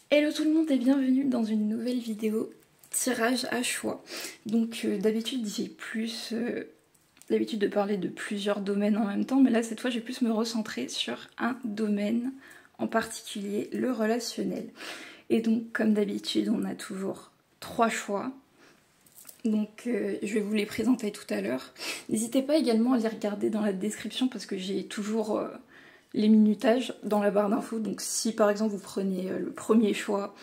Hello tout le monde et bienvenue dans une nouvelle vidéo tirage à choix. Donc d'habitude j'ai plus l'habitude de parler de plusieurs domaines en même temps, mais là cette fois je vais plus me recentrer sur un domaine en particulier, le relationnel. Et donc comme d'habitude on a toujours 3 choix. Donc je vais vous les présenter tout à l'heure. N'hésitez pas également à les regarder dans la description parce que j'ai toujours les minutages dans la barre d'infos. Donc si par exemple vous prenez le premier choix,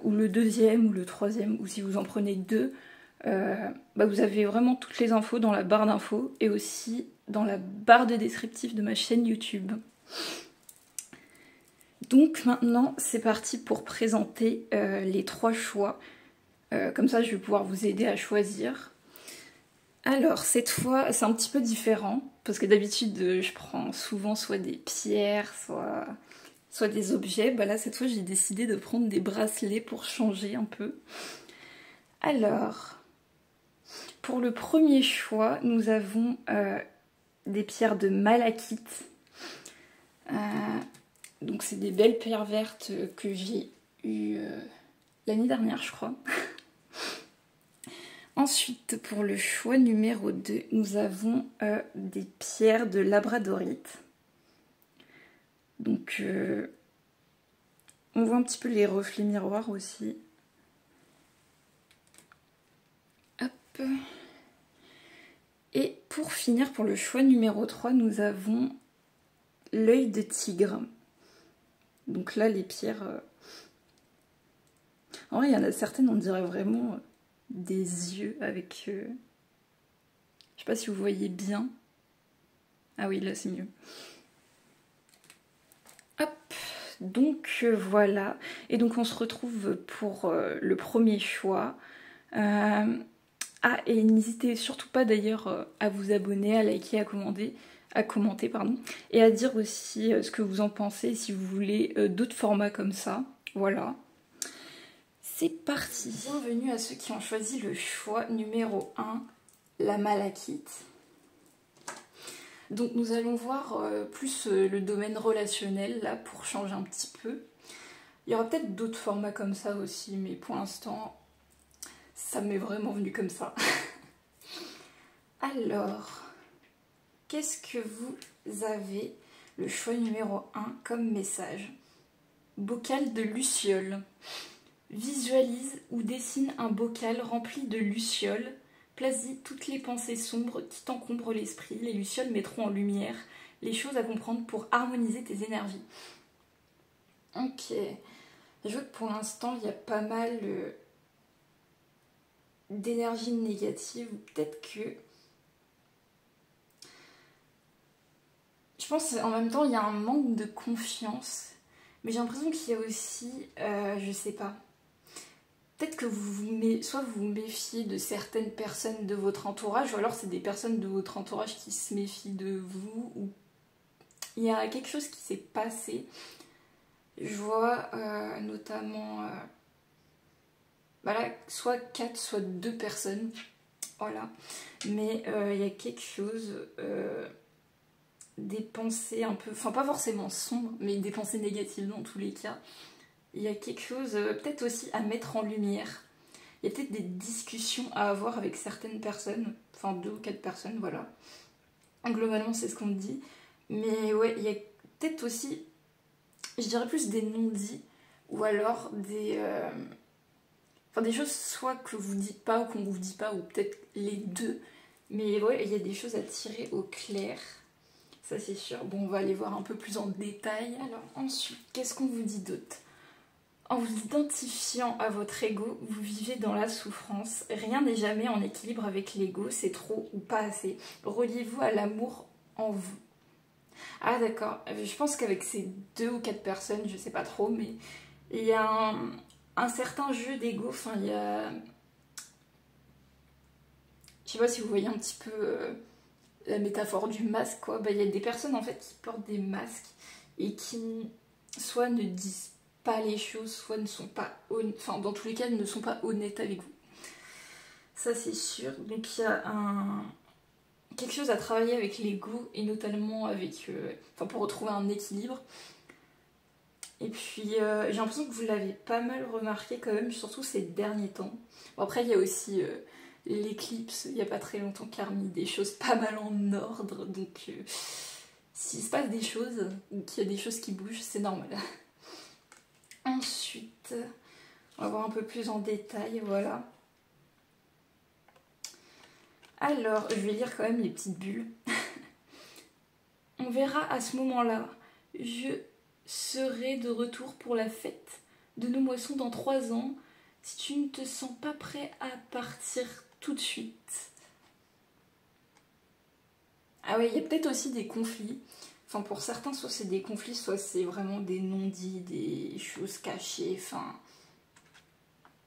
ou le deuxième, ou le troisième, ou si vous en prenez deux, vous avez vraiment toutes les infos dans la barre d'infos et aussi dans la barre de descriptif de ma chaîne YouTube. Donc maintenant c'est parti pour présenter les 3 choix. Comme ça je vais pouvoir vous aider à choisir. Alors cette fois c'est un petit peu différent parce que d'habitude je prends souvent soit des pierres, soit des objets. Là cette fois j'ai décidé de prendre des bracelets pour changer un peu. Alors pour le premier choix nous avons des pierres de malachite. Donc c'est des belles pierres vertes que j'ai eues l'année dernière je crois. Ensuite, pour le choix numéro 2, nous avons des pierres de labradorite. Donc, on voit un petit peu les reflets miroirs aussi. Hop. Et pour finir, pour le choix numéro 3, nous avons l'œil de tigre. Donc là, les pierres... En vrai, il y en a certaines, on dirait vraiment... des yeux avec... Je sais pas si vous voyez bien. Ah oui, là c'est mieux. Hop, donc voilà. Et donc on se retrouve pour le premier choix. Ah, et n'hésitez surtout pas d'ailleurs à vous abonner, à liker, à commenter, pardon. Et à dire aussi ce que vous en pensez, si vous voulez d'autres formats comme ça. Voilà. C'est parti. Bienvenue à ceux qui ont choisi le choix numéro 1, la malachite. Donc nous allons voir plus le domaine relationnel là pour changer un petit peu. Il y aura peut-être d'autres formats comme ça aussi, mais pour l'instant ça m'est vraiment venu comme ça. Alors, qu'est-ce que vous avez le choix numéro 1 comme message? Bocal de lucioles. Visualise ou dessine un bocal rempli de lucioles. Place-y toutes les pensées sombres qui t'encombrent l'esprit. Les lucioles mettront en lumière les choses à comprendre pour harmoniser tes énergies. Ok. Je vois que pour l'instant, il y a pas mal d'énergie négative. Ou peut-être que... Je pense en même temps, il y a un manque de confiance. Mais j'ai l'impression qu'il y a aussi... je sais pas. Peut-être que soit vous vous méfiez de certaines personnes de votre entourage, ou alors c'est des personnes de votre entourage qui se méfient de vous, ou il y a quelque chose qui s'est passé. Je vois notamment soit 4, soit 2 personnes, voilà. Mais il y a quelque chose, des pensées un peu, enfin pas forcément sombres, mais des pensées négatives dans tous les cas. Il y a quelque chose peut-être aussi à mettre en lumière. Il y a peut-être des discussions à avoir avec certaines personnes, enfin 2 ou 4 personnes, voilà. Globalement, c'est ce qu'on me dit. Mais ouais, il y a peut-être aussi, je dirais plus des non-dits, ou alors des choses soit que vous dites pas ou qu'on vous dit pas, ou peut-être les deux. Mais ouais, il y a des choses à tirer au clair. Ça c'est sûr. Bon, on va aller voir un peu plus en détail. Alors ensuite, qu'est-ce qu'on vous dit d'autre? En vous identifiant à votre ego, vous vivez dans la souffrance. Rien n'est jamais en équilibre avec l'ego, c'est trop ou pas assez. Reliez-vous à l'amour en vous. Ah d'accord, je pense qu'avec ces 2 ou 4 personnes, je sais pas trop, mais il y a un certain jeu d'ego, enfin il y a... Je sais pas si vous voyez un petit peu la métaphore du masque, quoi. Il y a des personnes en fait qui portent des masques et qui soit ne disent pas les choses, soit ne sont pas honnêtes, enfin dans tous les cas ne sont pas honnêtes avec vous. Ça c'est sûr. Donc il y a quelque chose à travailler avec l'ego et notamment avec, pour retrouver un équilibre. Et puis j'ai l'impression que vous l'avez pas mal remarqué quand même, surtout ces derniers temps. Bon, après il y a aussi l'éclipse, il n'y a pas très longtemps, qui a remis des choses pas mal en ordre, donc s'il se passe des choses, ou qu'il y a des choses qui bougent, c'est normal. Ensuite, on va voir un peu plus en détail, voilà. Alors, je vais lire quand même les petites bulles. On verra à ce moment-là. Je serai de retour pour la fête de nos moissons dans 3 ans. Si tu ne te sens pas prêt à partir tout de suite. Ah ouais, il y a peut-être aussi des conflits. Enfin, pour certains, soit c'est des conflits, soit c'est vraiment des non-dits, des choses cachées, enfin...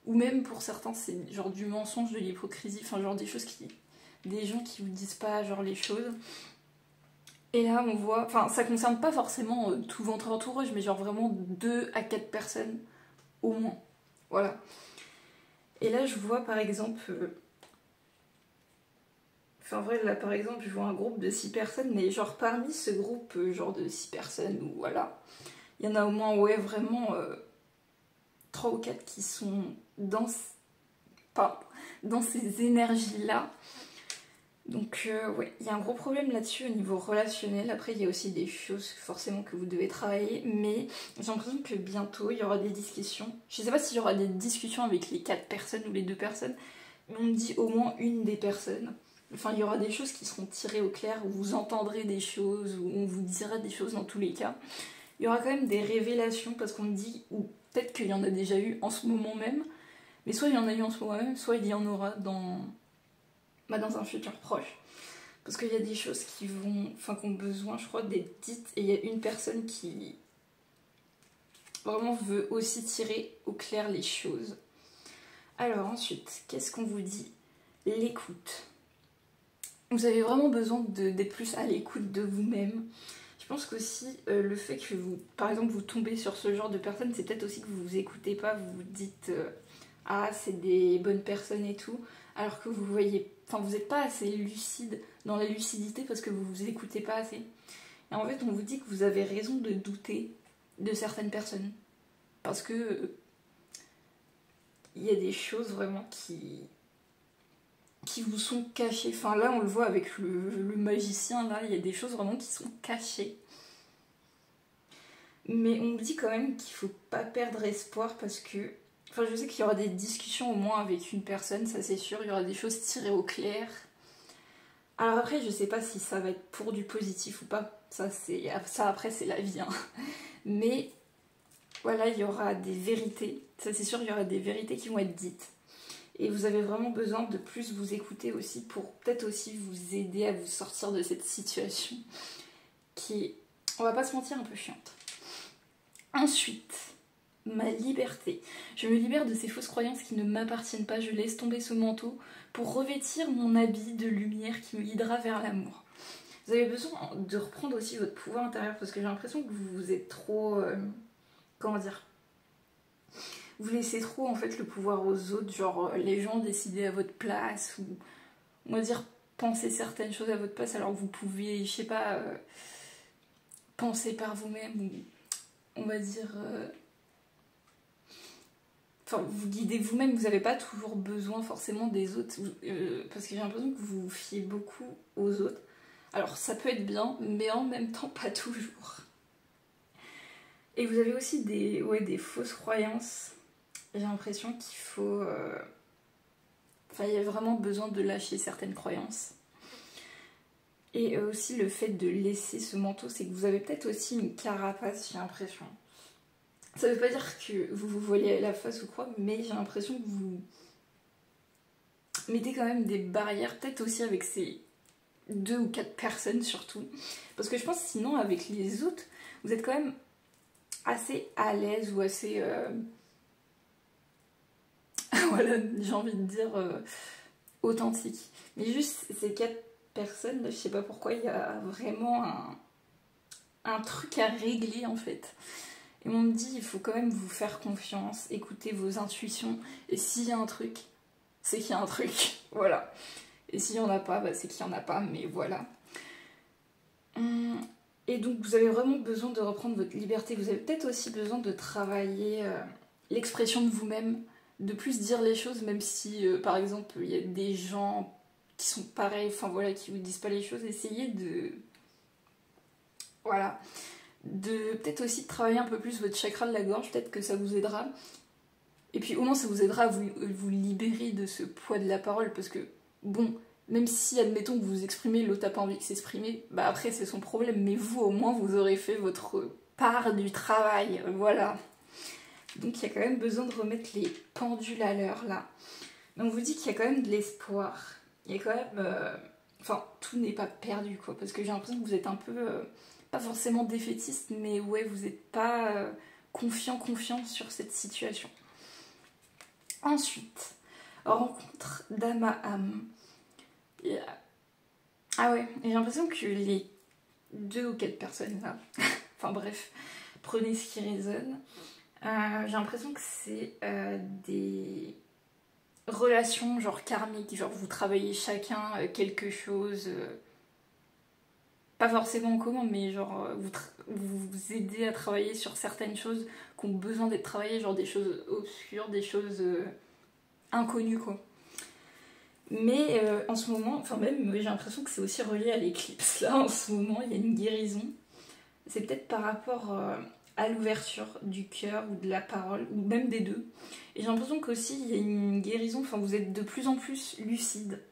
Ou même pour certains, c'est genre du mensonge, de l'hypocrisie, enfin genre des choses qui... Des gens qui vous disent pas genre les choses. Et là, on voit... Enfin, ça concerne pas forcément tout votre entourage, mais genre vraiment 2 à 4 personnes au moins. Voilà. Et là, je vois par exemple... Enfin, en vrai, là, par exemple, je vois un groupe de 6 personnes, mais genre parmi ce groupe, genre de 6 personnes, ou voilà, il y en a au moins, ouais, vraiment 3 ou 4 qui sont dans, dans ces énergies-là. Donc, ouais, il y a un gros problème là-dessus au niveau relationnel. Après, il y a aussi des choses forcément que vous devez travailler, mais j'ai l'impression que bientôt, il y aura des discussions. Je sais pas s'il y aura des discussions avec les 4 personnes ou les 2 personnes, mais on me dit au moins une des personnes. Enfin, il y aura des choses qui seront tirées au clair, où vous entendrez des choses, où on vous dira des choses dans tous les cas. Il y aura quand même des révélations, parce qu'on me dit, ou peut-être qu'il y en a déjà eu en ce moment même, mais soit il y en a eu en ce moment même, soit il y en aura dans un futur proche. Parce qu'il y a des choses qui vont, enfin, qui ont besoin, je crois, d'être dites, et il y a une personne qui vraiment veut aussi tirer au clair les choses. Alors ensuite, qu'est-ce qu'on vous dit? L'écoute. Vous avez vraiment besoin d'être plus à l'écoute de vous-même. Je pense qu'aussi le fait que vous, par exemple, vous tombez sur ce genre de personnes, c'est peut-être aussi que vous vous écoutez pas, vous vous dites ah c'est des bonnes personnes et tout, alors que vous voyez, enfin vous n'êtes pas assez lucide dans la lucidité parce que vous vous écoutez pas assez. Et en fait on vous dit que vous avez raison de douter de certaines personnes parce que il y a des choses vraiment qui vous sont cachées. Enfin là on le voit avec le magicien, là il y a des choses vraiment qui sont cachées. Mais on me dit quand même qu'il faut pas perdre espoir parce que... Enfin je sais qu'il y aura des discussions au moins avec une personne, ça c'est sûr, il y aura des choses tirées au clair. Alors après je sais pas si ça va être pour du positif ou pas, ça après c'est la vie. Hein. Mais voilà, il y aura des vérités, ça c'est sûr, il y aura des vérités qui vont être dites. Et vous avez vraiment besoin de plus vous écouter aussi pour peut-être aussi vous aider à vous sortir de cette situation qui est, on va pas se mentir, un peu chiante. Ensuite, ma liberté. Je me libère de ces fausses croyances qui ne m'appartiennent pas, je laisse tomber ce manteau pour revêtir mon habit de lumière qui me guidera vers l'amour. Vous avez besoin de reprendre aussi votre pouvoir intérieur parce que j'ai l'impression que vous êtes trop... comment dire, vous laissez trop en fait le pouvoir aux autres, genre les gens décider à votre place ou on va dire penser certaines choses à votre place alors que vous pouvez, je sais pas, penser par vous-même ou on va dire... Enfin, vous guidez vous-même, vous n'avez pas toujours besoin forcément des autres parce que j'ai l'impression que vous vous fiez beaucoup aux autres. Alors ça peut être bien, mais en même temps pas toujours. Et vous avez aussi des fausses croyances. J'ai l'impression qu'il faut... Enfin, il y a vraiment besoin de lâcher certaines croyances. Et aussi le fait de laisser ce manteau, c'est que vous avez peut-être aussi une carapace, j'ai l'impression. Ça veut pas dire que vous vous voilez la face ou quoi, mais j'ai l'impression que vous mettez quand même des barrières, peut-être aussi avec ces 2 ou 4 personnes surtout. Parce que je pense sinon avec les autres, vous êtes quand même assez à l'aise ou assez... voilà, j'ai envie de dire authentique. Mais juste ces 4 personnes, je sais pas pourquoi, il y a vraiment un truc à régler en fait. Et on me dit, il faut quand même vous faire confiance, écouter vos intuitions. Et s'il y a un truc, c'est qu'il y a un truc. Voilà. Et s'il n'y en a pas, bah, c'est qu'il n'y en a pas, mais voilà. Et donc vous avez vraiment besoin de reprendre votre liberté. Vous avez peut-être aussi besoin de travailler l'expression de vous-même, de plus dire les choses, même si par exemple il y a des gens qui sont pareils, enfin voilà, qui vous disent pas les choses. Essayez de... Voilà. De peut-être aussi de travailler un peu plus votre chakra de la gorge, peut-être que ça vous aidera. Et puis au moins ça vous aidera à vous libérer de ce poids de la parole, parce que bon, même si admettons que vous exprimez, l'autre n'a pas envie de s'exprimer, bah après c'est son problème, mais vous au moins vous aurez fait votre part du travail, voilà. Donc il y a quand même besoin de remettre les pendules à l'heure là. Mais on vous dit qu'il y a quand même de l'espoir, il y a quand même... Enfin, tout n'est pas perdu quoi, parce que j'ai l'impression que vous êtes un peu... pas forcément défaitiste, mais ouais, vous n'êtes pas confiant sur cette situation. Ensuite, rencontre d'âme à âme. Ah ouais, j'ai l'impression que les 2 ou 4 personnes là, enfin bref, prenez ce qui résonne. J'ai l'impression que c'est des relations genre karmiques, genre vous travaillez chacun quelque chose, pas forcément en commun, mais genre vous aidez à travailler sur certaines choses qui ont besoin d'être travaillées, genre des choses obscures, des choses inconnues quoi. Mais en ce moment, enfin même j'ai l'impression que c'est aussi relié à l'éclipse. Là en ce moment il y a une guérison. C'est peut-être par rapport à l'ouverture du cœur ou de la parole, ou même des deux. Et j'ai l'impression qu'aussi il y a une guérison, enfin vous êtes de plus en plus lucide.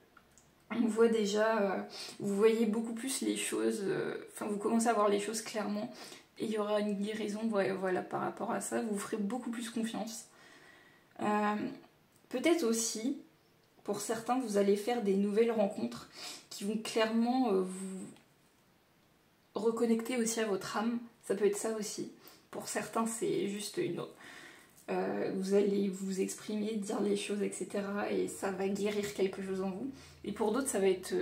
On voit déjà, vous voyez beaucoup plus les choses, enfin vous commencez à voir les choses clairement. Et il y aura une guérison, voilà, par rapport à ça, vous vous ferez beaucoup plus confiance. Peut-être aussi... Pour certains, vous allez faire des nouvelles rencontres qui vont clairement vous reconnecter aussi à votre âme. Ça peut être ça aussi. Pour certains, c'est juste une... vous allez vous exprimer, dire les choses, etc. Et ça va guérir quelque chose en vous. Et pour d'autres, ça va être...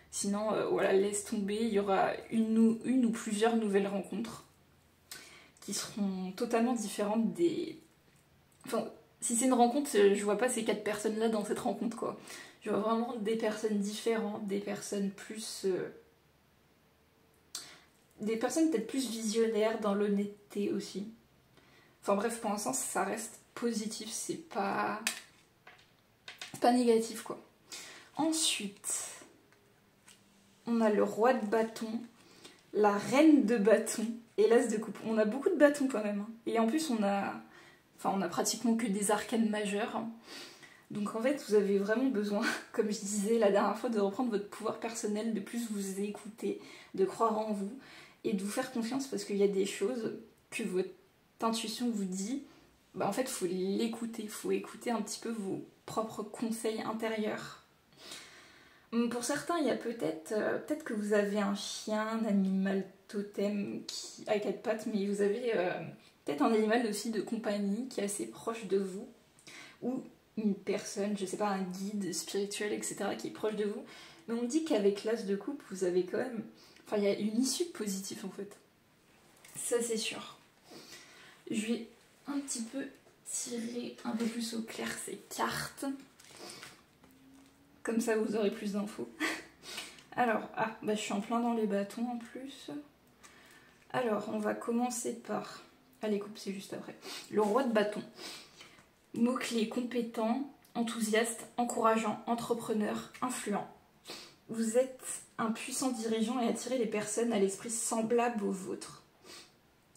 sinon, voilà, laisse tomber. Il y aura une ou plusieurs nouvelles rencontres qui seront totalement différentes des... Enfin, si c'est une rencontre, je vois pas ces 4 personnes-là dans cette rencontre, quoi. Je vois vraiment des personnes différentes, des personnes plus... des personnes peut-être plus visionnaires, dans l'honnêteté aussi. Enfin bref, pour l'instant, ça reste positif, c'est pas négatif, quoi. Ensuite, on a le roi de bâton, la reine de bâton et l'as de coupe. On a beaucoup de bâtons quand même. Et en plus, on a pratiquement que des arcanes majeures. Donc en fait, vous avez vraiment besoin, comme je disais la dernière fois, de reprendre votre pouvoir personnel, de plus vous écouter, de croire en vous et de vous faire confiance, parce qu'il y a des choses que votre intuition vous dit, bah en fait, il faut l'écouter, il faut écouter un petit peu vos propres conseils intérieurs. Pour certains, il y a peut-être que vous avez un chien, un animal totem qui a 4 pattes, mais vous avez... peut-être un animal aussi de compagnie qui est assez proche de vous, ou une personne, je sais pas, un guide spirituel, etc., qui est proche de vous. Mais on dit qu'avec l'as de coupe, vous avez quand même... Enfin, il y a une issue positive, en fait. Ça, c'est sûr. Je vais un petit peu tirer un peu plus au clair ces cartes. Comme ça, vous aurez plus d'infos. Alors, je suis en plein dans les bâtons, en plus. Alors, on va commencer par... Allez, coupe, c'est juste après. Le roi de bâton. Mots-clés compétent, enthousiaste, encourageant, entrepreneur, influent. Vous êtes un puissant dirigeant et attirez les personnes à l'esprit semblable au vôtre.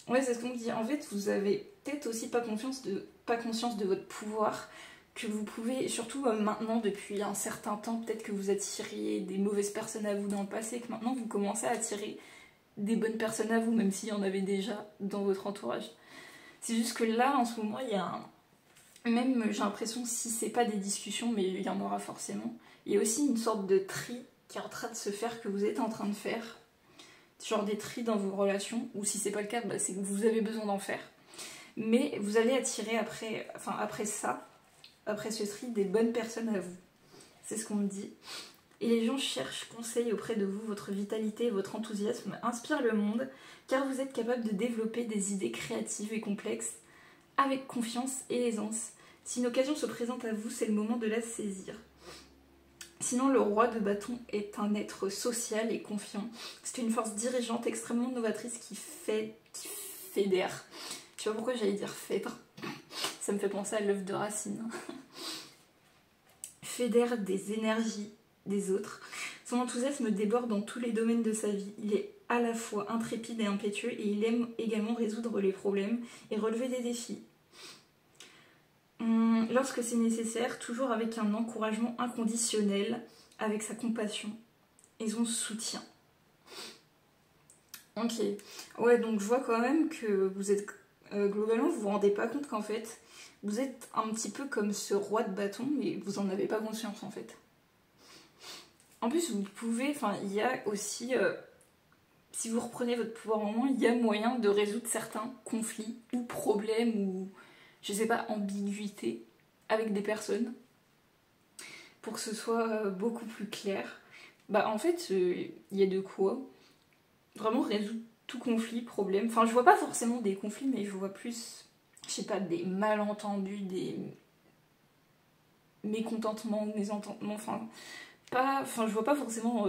Ouais, c'est ce qu'on me dit. En fait, vous avez peut-être aussi pas conscience de votre pouvoir, que vous pouvez, surtout maintenant, depuis un certain temps, peut-être que vous attiriez des mauvaises personnes à vous dans le passé, que maintenant vous commencez à attirer des bonnes personnes à vous, même s'il y en avait déjà dans votre entourage. C'est juste que là, en ce moment, il y a un... Même, j'ai l'impression, si c'est pas des discussions, mais il y en aura forcément, il y a aussi une sorte de tri qui est en train de se faire, que vous êtes en train de faire. Genre des tris dans vos relations, ou si c'est pas le cas, c'est que vous avez besoin d'en faire. Mais vous allez attirer après ce tri, des bonnes personnes à vous. C'est ce qu'on me dit. Et les gens cherchent conseil auprès de vous. Votre vitalité et votre enthousiasme inspirent le monde, car vous êtes capable de développer des idées créatives et complexes avec confiance et aisance. Si une occasion se présente à vous, c'est le moment de la saisir. Sinon, le roi de bâton est un être social et confiant. C'est une force dirigeante extrêmement novatrice qui fédère. Je sais pas pourquoi j'allais dire fédre. Ça me fait penser à l'œuf de Racine. Fédère des énergies des autres. Son enthousiasme déborde dans tous les domaines de sa vie. Il est à la fois intrépide et impétueux et il aime également résoudre les problèmes et relever des défis. Lorsque c'est nécessaire, toujours avec un encouragement inconditionnel, avec sa compassion et son soutien. Ok, ouais, donc je vois quand même que vous êtes, globalement, vous vous rendez pas compte qu'en fait, vous êtes un petit peu comme ce roi de bâton, mais vous en avez pas conscience en fait. En plus, vous pouvez, enfin, il y a aussi, si vous reprenez votre pouvoir en main, il y a moyen de résoudre certains conflits ou problèmes ou, je sais pas, ambiguïtés avec des personnes pour que ce soit beaucoup plus clair. Bah en fait, il y a de quoi vraiment résoudre tout conflit, problème. Enfin, je vois pas forcément des conflits, mais je vois plus, je sais pas, des malentendus, des mécontentements, mésententements, enfin, je vois pas forcément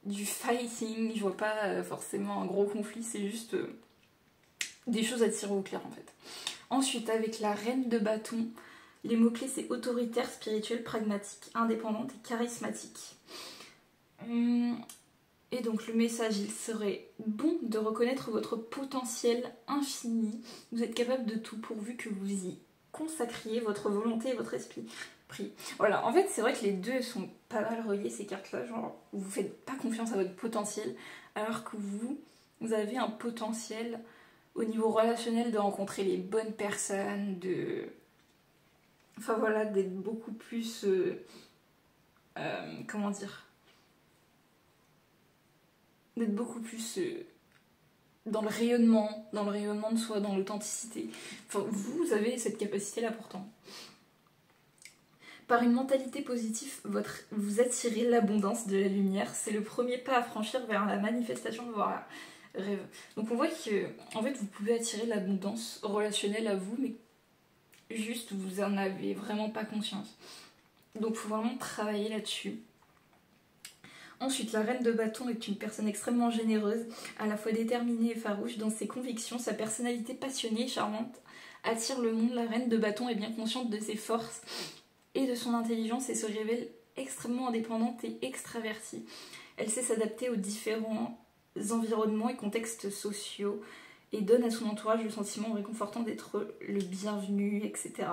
du fighting, je vois pas forcément un gros conflit, c'est juste des choses à tirer au clair en fait. Ensuite, avec la reine de bâton, les mots-clés c'est autoritaire, spirituel, pragmatique, indépendante et charismatique. Et donc le message, il serait bon de reconnaître votre potentiel infini. Vous êtes capable de tout pourvu que vous y consacriez votre volonté et votre esprit. Voilà, en fait c'est vrai que les deux sont pas mal reliés ces cartes-là, genre vous faites pas confiance à votre potentiel, alors que vous avez un potentiel au niveau relationnel de rencontrer les bonnes personnes, de... Enfin voilà, d'être beaucoup plus... comment dire, d'être beaucoup plus dans le rayonnement de soi, dans l'authenticité. Enfin, vous avez cette capacité-là pourtant. Par une mentalité positive, vous attirez l'abondance de la lumière. C'est le premier pas à franchir vers la manifestation de vos rêves. Donc on voit que en fait, vous pouvez attirer l'abondance relationnelle à vous, mais juste vous en avez vraiment pas conscience. Donc il faut vraiment travailler là-dessus. Ensuite, la reine de bâton est une personne extrêmement généreuse, à la fois déterminée et farouche dans ses convictions. Sa personnalité passionnée et charmante attire le monde. La reine de bâton est bien consciente de ses forces et de son intelligence et se révèle extrêmement indépendante et extravertie. Elle sait s'adapter aux différents environnements et contextes sociaux et donne à son entourage le sentiment réconfortant d'être le bienvenu, etc.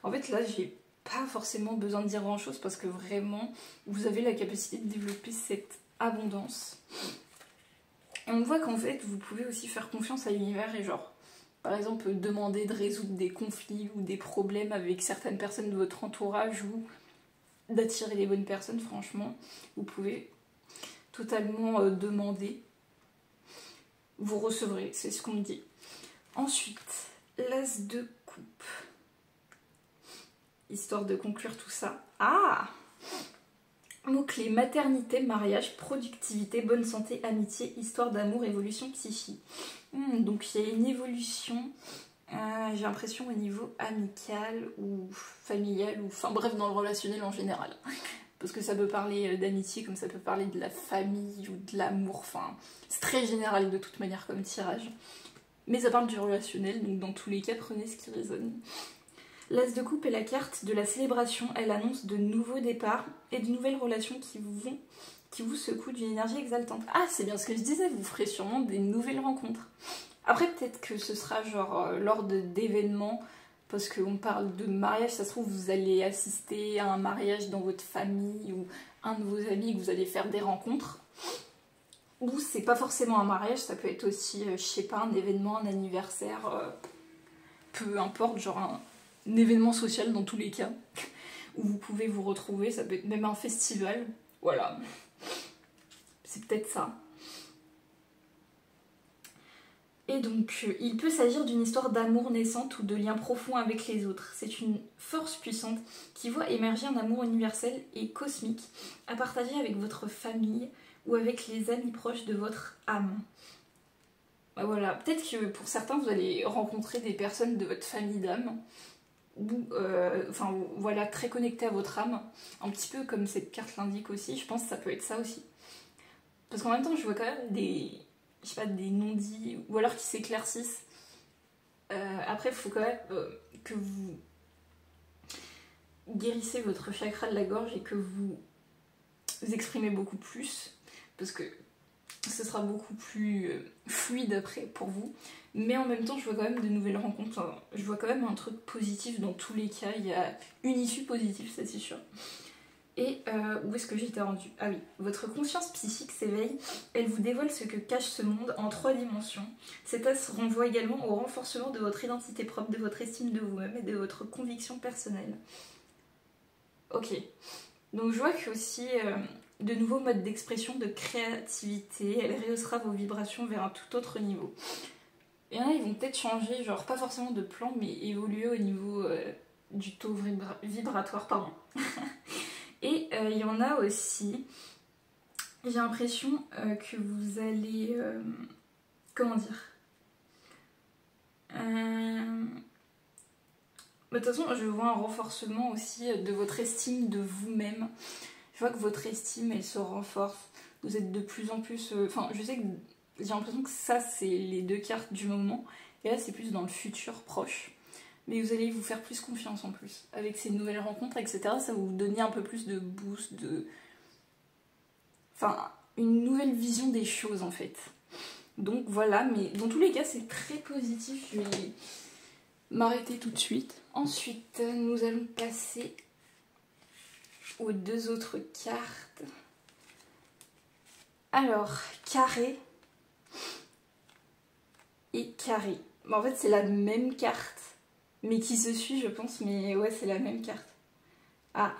En fait, là, j'ai pas forcément besoin de dire grand chose parce que vraiment, vous avez la capacité de développer cette abondance. Et on voit qu'en fait, vous pouvez aussi faire confiance à l'univers et genre, par exemple, demander de résoudre des conflits ou des problèmes avec certaines personnes de votre entourage ou d'attirer les bonnes personnes, franchement, vous pouvez totalement demander. Vous recevrez, c'est ce qu'on me dit. Ensuite, l'as de coupe. Histoire de conclure tout ça. Ah! Mots-clés, maternité, mariage, productivité, bonne santé, amitié, histoire d'amour, évolution psychique. Donc il y a une évolution, j'ai l'impression, au niveau amical ou familial, ou enfin bref, dans le relationnel en général. Parce que ça peut parler d'amitié comme ça peut parler de la famille ou de l'amour, enfin c'est très général de toute manière comme tirage. Mais ça parle du relationnel, donc dans tous les cas, prenez ce qui résonne. L'as de coupe est la carte de la célébration, elle annonce de nouveaux départs et de nouvelles relations qui vous secouent d'une énergie exaltante. Ah, c'est bien ce que je disais, vous ferez sûrement des nouvelles rencontres. Après, peut-être que ce sera genre lors d'événements, parce qu'on parle de mariage, ça se trouve, vous allez assister à un mariage dans votre famille ou un de vos amis, que vous allez faire des rencontres. Ou c'est pas forcément un mariage, ça peut être aussi, je sais pas, un événement, un anniversaire, peu importe, genre un événement social dans tous les cas, où vous pouvez vous retrouver, ça peut être même un festival, voilà. C'est peut-être ça. Et donc, il peut s'agir d'une histoire d'amour naissante ou de lien profond avec les autres. C'est une force puissante qui voit émerger un amour universel et cosmique à partager avec votre famille ou avec les amis proches de votre âme. Bah voilà, peut-être que pour certains, vous allez rencontrer des personnes de votre famille d'âme, ou enfin voilà, très connecté à votre âme, un petit peu comme cette carte l'indique aussi. Je pense que ça peut être ça aussi. Parce qu'en même temps, je vois quand même des, je sais pas, des non-dits, ou alors qui s'éclaircissent. Après, il faut quand même que vous guérissez votre chakra de la gorge et que vous exprimez beaucoup plus, parce que ce sera beaucoup plus fluide après pour vous. Mais en même temps, je vois quand même de nouvelles rencontres. Enfin, je vois quand même un truc positif dans tous les cas. Il y a une issue positive, ça c'est sûr. Et où est-ce que j'étais rendue? Ah oui, votre conscience psychique s'éveille, elle vous dévoile ce que cache ce monde en 3 dimensions. Cet as renvoie également au renforcement de votre identité propre, de votre estime de vous-même et de votre conviction personnelle. Ok, donc je vois que aussi de nouveaux modes d'expression, de créativité, elle rehaussera vos vibrations vers un tout autre niveau. Et là, ils vont peut-être changer, genre pas forcément de plan, mais évoluer au niveau du taux vibratoire, pardon. Et il y en a aussi, j'ai l'impression que vous allez, comment dire, de toute façon, je vois un renforcement aussi de votre estime de vous-même. Je vois que votre estime, elle se renforce. Vous êtes de plus en plus... Enfin, je sais que j'ai l'impression que ça, c'est les 2 cartes du moment. Et là, c'est plus dans le futur proche. Mais vous allez vous faire plus confiance en plus. Avec ces nouvelles rencontres, etc., ça va vous donner un peu plus de boost, de... Enfin, une nouvelle vision des choses, en fait. Donc voilà, mais dans tous les cas, c'est très positif. Je vais m'arrêter tout de suite. Ensuite, nous allons passer aux 2 autres cartes. Alors, carré et carré. En fait, c'est la même carte, mais qui se suit, je pense. Mais ouais, c'est la même carte. Ah.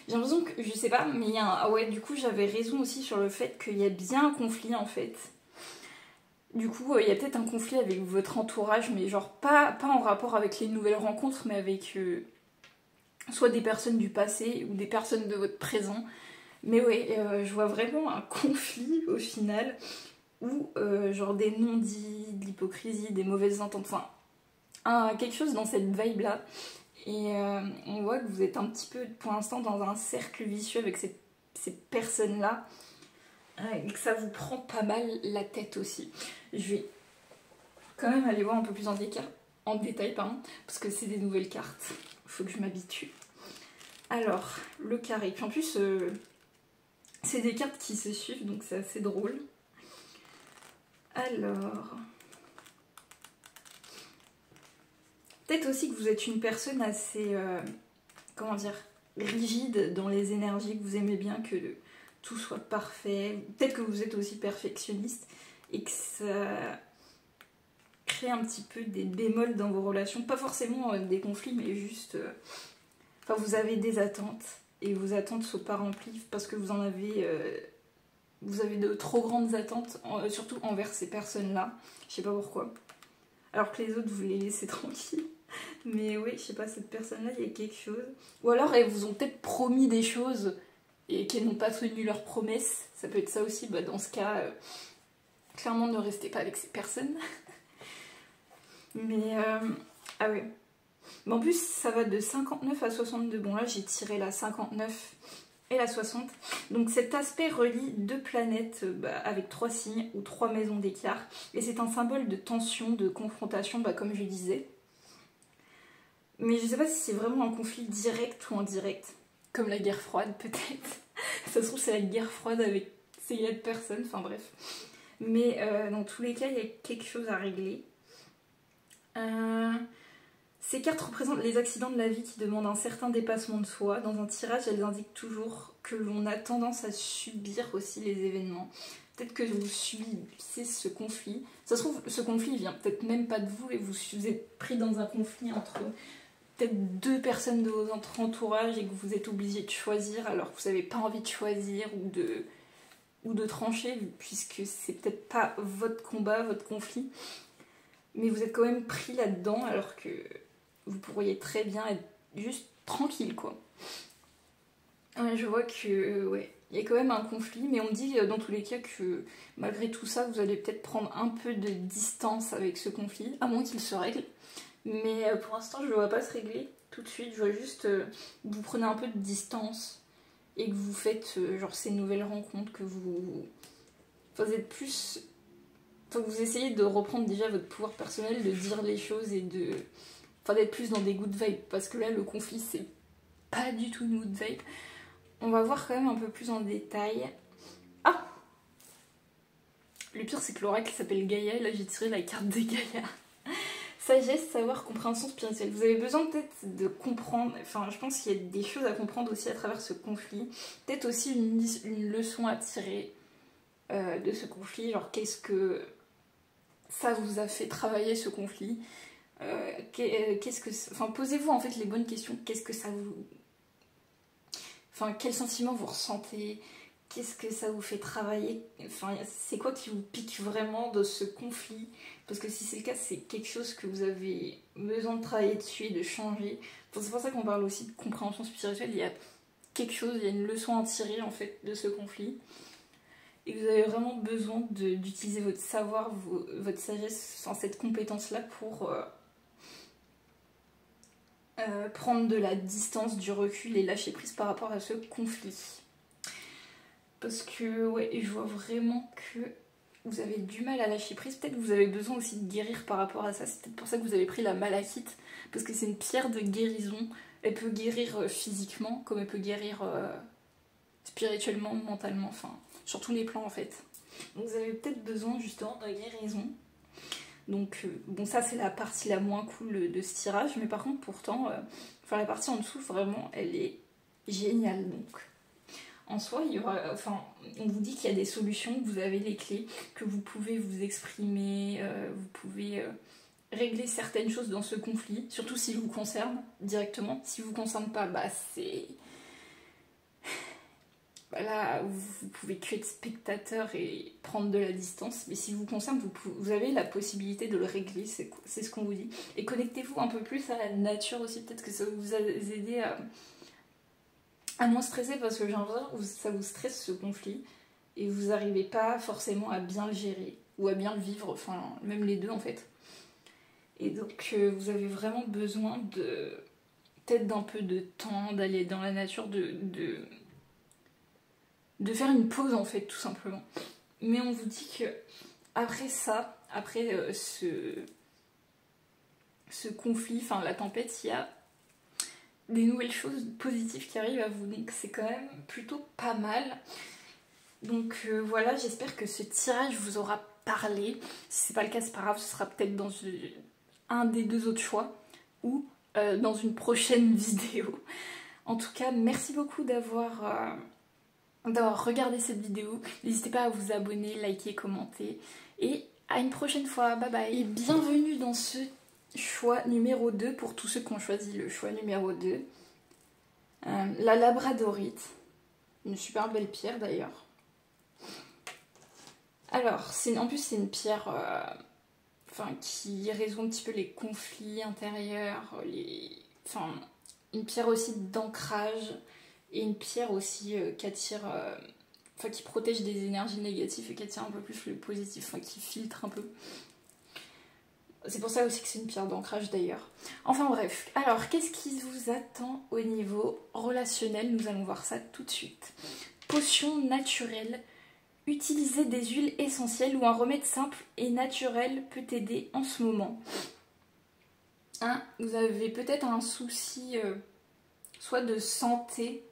J'ai l'impression que, je sais pas, mais il y a un... Ah ouais, du coup, j'avais raison aussi sur le fait qu'il y a bien un conflit, en fait. Du coup, il y a peut-être un conflit avec votre entourage, mais genre pas en rapport avec les nouvelles rencontres, mais avec soit des personnes du passé ou des personnes de votre présent. Mais ouais, je vois vraiment un conflit au final, ou genre des non-dits, de l'hypocrisie, des mauvaises ententes, enfin quelque chose dans cette vibe là. Et on voit que vous êtes un petit peu pour l'instant dans un cercle vicieux avec ces personnes là, et que ça vous prend pas mal la tête aussi. Je vais quand même aller voir un peu plus en détail, pardon, parce que c'est des nouvelles cartes, faut que je m'habitue. Alors, le carré, puis en plus c'est des cartes qui se suivent, donc c'est assez drôle. Alors... Peut-être aussi que vous êtes une personne assez, comment dire, rigide dans les énergies, que vous aimez bien que tout soit parfait. Peut-être que vous êtes aussi perfectionniste et que ça crée un petit peu des bémols dans vos relations. Pas forcément des conflits, mais juste... Enfin, vous avez des attentes et vos attentes ne sont pas remplies parce que vous en avez... vous avez de trop grandes attentes, surtout envers ces personnes-là. Je sais pas pourquoi. Alors que les autres, vous les laissez tranquilles. Mais oui, je sais pas, cette personne-là, il y a quelque chose. Ou alors, elles vous ont peut-être promis des choses et qu'elles n'ont pas tenu leurs promesses. Ça peut être ça aussi. Bah, dans ce cas, clairement, ne restez pas avec ces personnes. Mais, ah oui. Mais en plus, ça va de 59 à 62. Bon, là, j'ai tiré la 59 et la 60. Donc cet aspect relie 2 planètes avec 3 signes ou 3 maisons d'écart. Et c'est un symbole de tension, de confrontation, comme je disais. Mais je sais pas si c'est vraiment un conflit direct ou indirect. Comme la guerre froide, peut-être. Ça se trouve, c'est la guerre froide avec ces 4 personnes, enfin bref. Mais dans tous les cas, il y a quelque chose à régler. Ces cartes représentent les accidents de la vie qui demandent un certain dépassement de soi. Dans un tirage, elles indiquent toujours que l'on a tendance à subir aussi les événements. Peut-être que vous subissez ce conflit. Ça se trouve, ce conflit vient peut-être même pas de vous et vous êtes pris dans un conflit entre peut-être 2 personnes de votre entourage et que vous êtes obligé de choisir alors que vous n'avez pas envie de choisir ou de trancher puisque c'est peut-être pas votre combat, votre conflit. Mais vous êtes quand même pris là-dedans alors que vous pourriez très bien être juste tranquille, quoi. Ouais, je vois que, ouais, il y a quand même un conflit, mais on me dit dans tous les cas que malgré tout ça, vous allez peut-être prendre un peu de distance avec ce conflit, à moins qu'il se règle. Mais pour l'instant, je ne le vois pas se régler tout de suite. Je vois juste que vous prenez un peu de distance et que vous faites genre ces nouvelles rencontres, que vous êtes plus... Enfin, vous essayez de reprendre déjà votre pouvoir personnel, de dire les choses et de... Enfin, d'être plus dans des good vibes. Parce que là, le conflit, c'est pas du tout une good vibe. On va voir quand même un peu plus en détail. Ah! Le pire, c'est que l'oracle s'appelle Gaïa. Là, j'ai tiré la carte de Gaïa. Sagesse, savoir, compréhension spirituelle. Vous avez besoin peut-être de comprendre, enfin je pense qu'il y a des choses à comprendre aussi à travers ce conflit. Peut-être aussi une leçon à tirer de ce conflit, genre qu'est-ce que ça vous a fait travailler ce conflit. Qu'est-ce que... Enfin posez-vous en fait les bonnes questions, qu'est-ce que ça vous... Enfin quels sentiments vous ressentez, qu'est-ce que ça vous fait travailler, enfin c'est quoi qui vous pique vraiment de ce conflit. Parce que si c'est le cas, c'est quelque chose que vous avez besoin de travailler dessus et de changer. Enfin, c'est pour ça qu'on parle aussi de compréhension spirituelle. Il y a quelque chose, il y a une leçon à tirer en fait de ce conflit. Et vous avez vraiment besoin d'utiliser votre savoir, votre sagesse, enfin, cette compétence-là pour prendre de la distance, du recul et lâcher prise par rapport à ce conflit. Parce que ouais, je vois vraiment que vous avez du mal à lâcher prise, peut-être que vous avez besoin aussi de guérir par rapport à ça, c'est peut-être pour ça que vous avez pris la malachite, parce que c'est une pierre de guérison, elle peut guérir physiquement, comme elle peut guérir spirituellement, mentalement, enfin, sur tous les plans en fait. Donc vous avez peut-être besoin justement de guérison. Donc bon, ça c'est la partie la moins cool de ce tirage, mais par contre pourtant, enfin la partie en dessous, vraiment, elle est géniale donc. En soi, il y aura, enfin, on vous dit qu'il y a des solutions, que vous avez les clés, que vous pouvez vous exprimer, vous pouvez régler certaines choses dans ce conflit, surtout s'il vous concerne directement. Si vous concerne pas, bah c'est... Bah là, vous pouvez que être spectateur et prendre de la distance, mais si vous concerne, vous avez la possibilité de le régler, c'est ce qu'on vous dit. Et connectez-vous un peu plus à la nature aussi, peut-être que ça va vous aider à moins stresser, parce que j'ai l'impression que ça vous stresse ce conflit et vous n'arrivez pas forcément à bien le gérer ou à bien le vivre, enfin même les deux en fait. Et donc vous avez vraiment besoin de peut-être d'un peu de temps, d'aller dans la nature, de faire une pause en fait tout simplement. Mais on vous dit que après ça, après ce conflit, enfin la tempête, il y a des nouvelles choses positives qui arrivent à vous, donc c'est quand même plutôt pas mal. Donc voilà, j'espère que ce tirage vous aura parlé. Si c'est pas le cas, c'est pas grave, ce sera peut-être dans un des deux autres choix ou dans une prochaine vidéo. En tout cas, merci beaucoup d'avoir regardé cette vidéo. N'hésitez pas à vous abonner, liker, commenter et à une prochaine fois. Bye bye. Et bienvenue dans ce choix numéro 2 pour tous ceux qui ont choisi le choix numéro 2. La labradorite, une super belle pierre d'ailleurs. Alors, en plus c'est une pierre qui résout un petit peu les conflits intérieurs, enfin, une pierre aussi d'ancrage et une pierre aussi qui attire, qui protège des énergies négatives et qui attire un peu plus le positif, enfin qui filtre un peu. C'est pour ça aussi que c'est une pierre d'ancrage d'ailleurs. Enfin bref, alors qu'est-ce qui vous attend au niveau relationnel? Nous allons voir ça tout de suite. Potion naturelle. Utiliser des huiles essentielles ou un remède simple et naturel peut t'aider en ce moment. Hein, vous avez peut-être un souci soit de santé,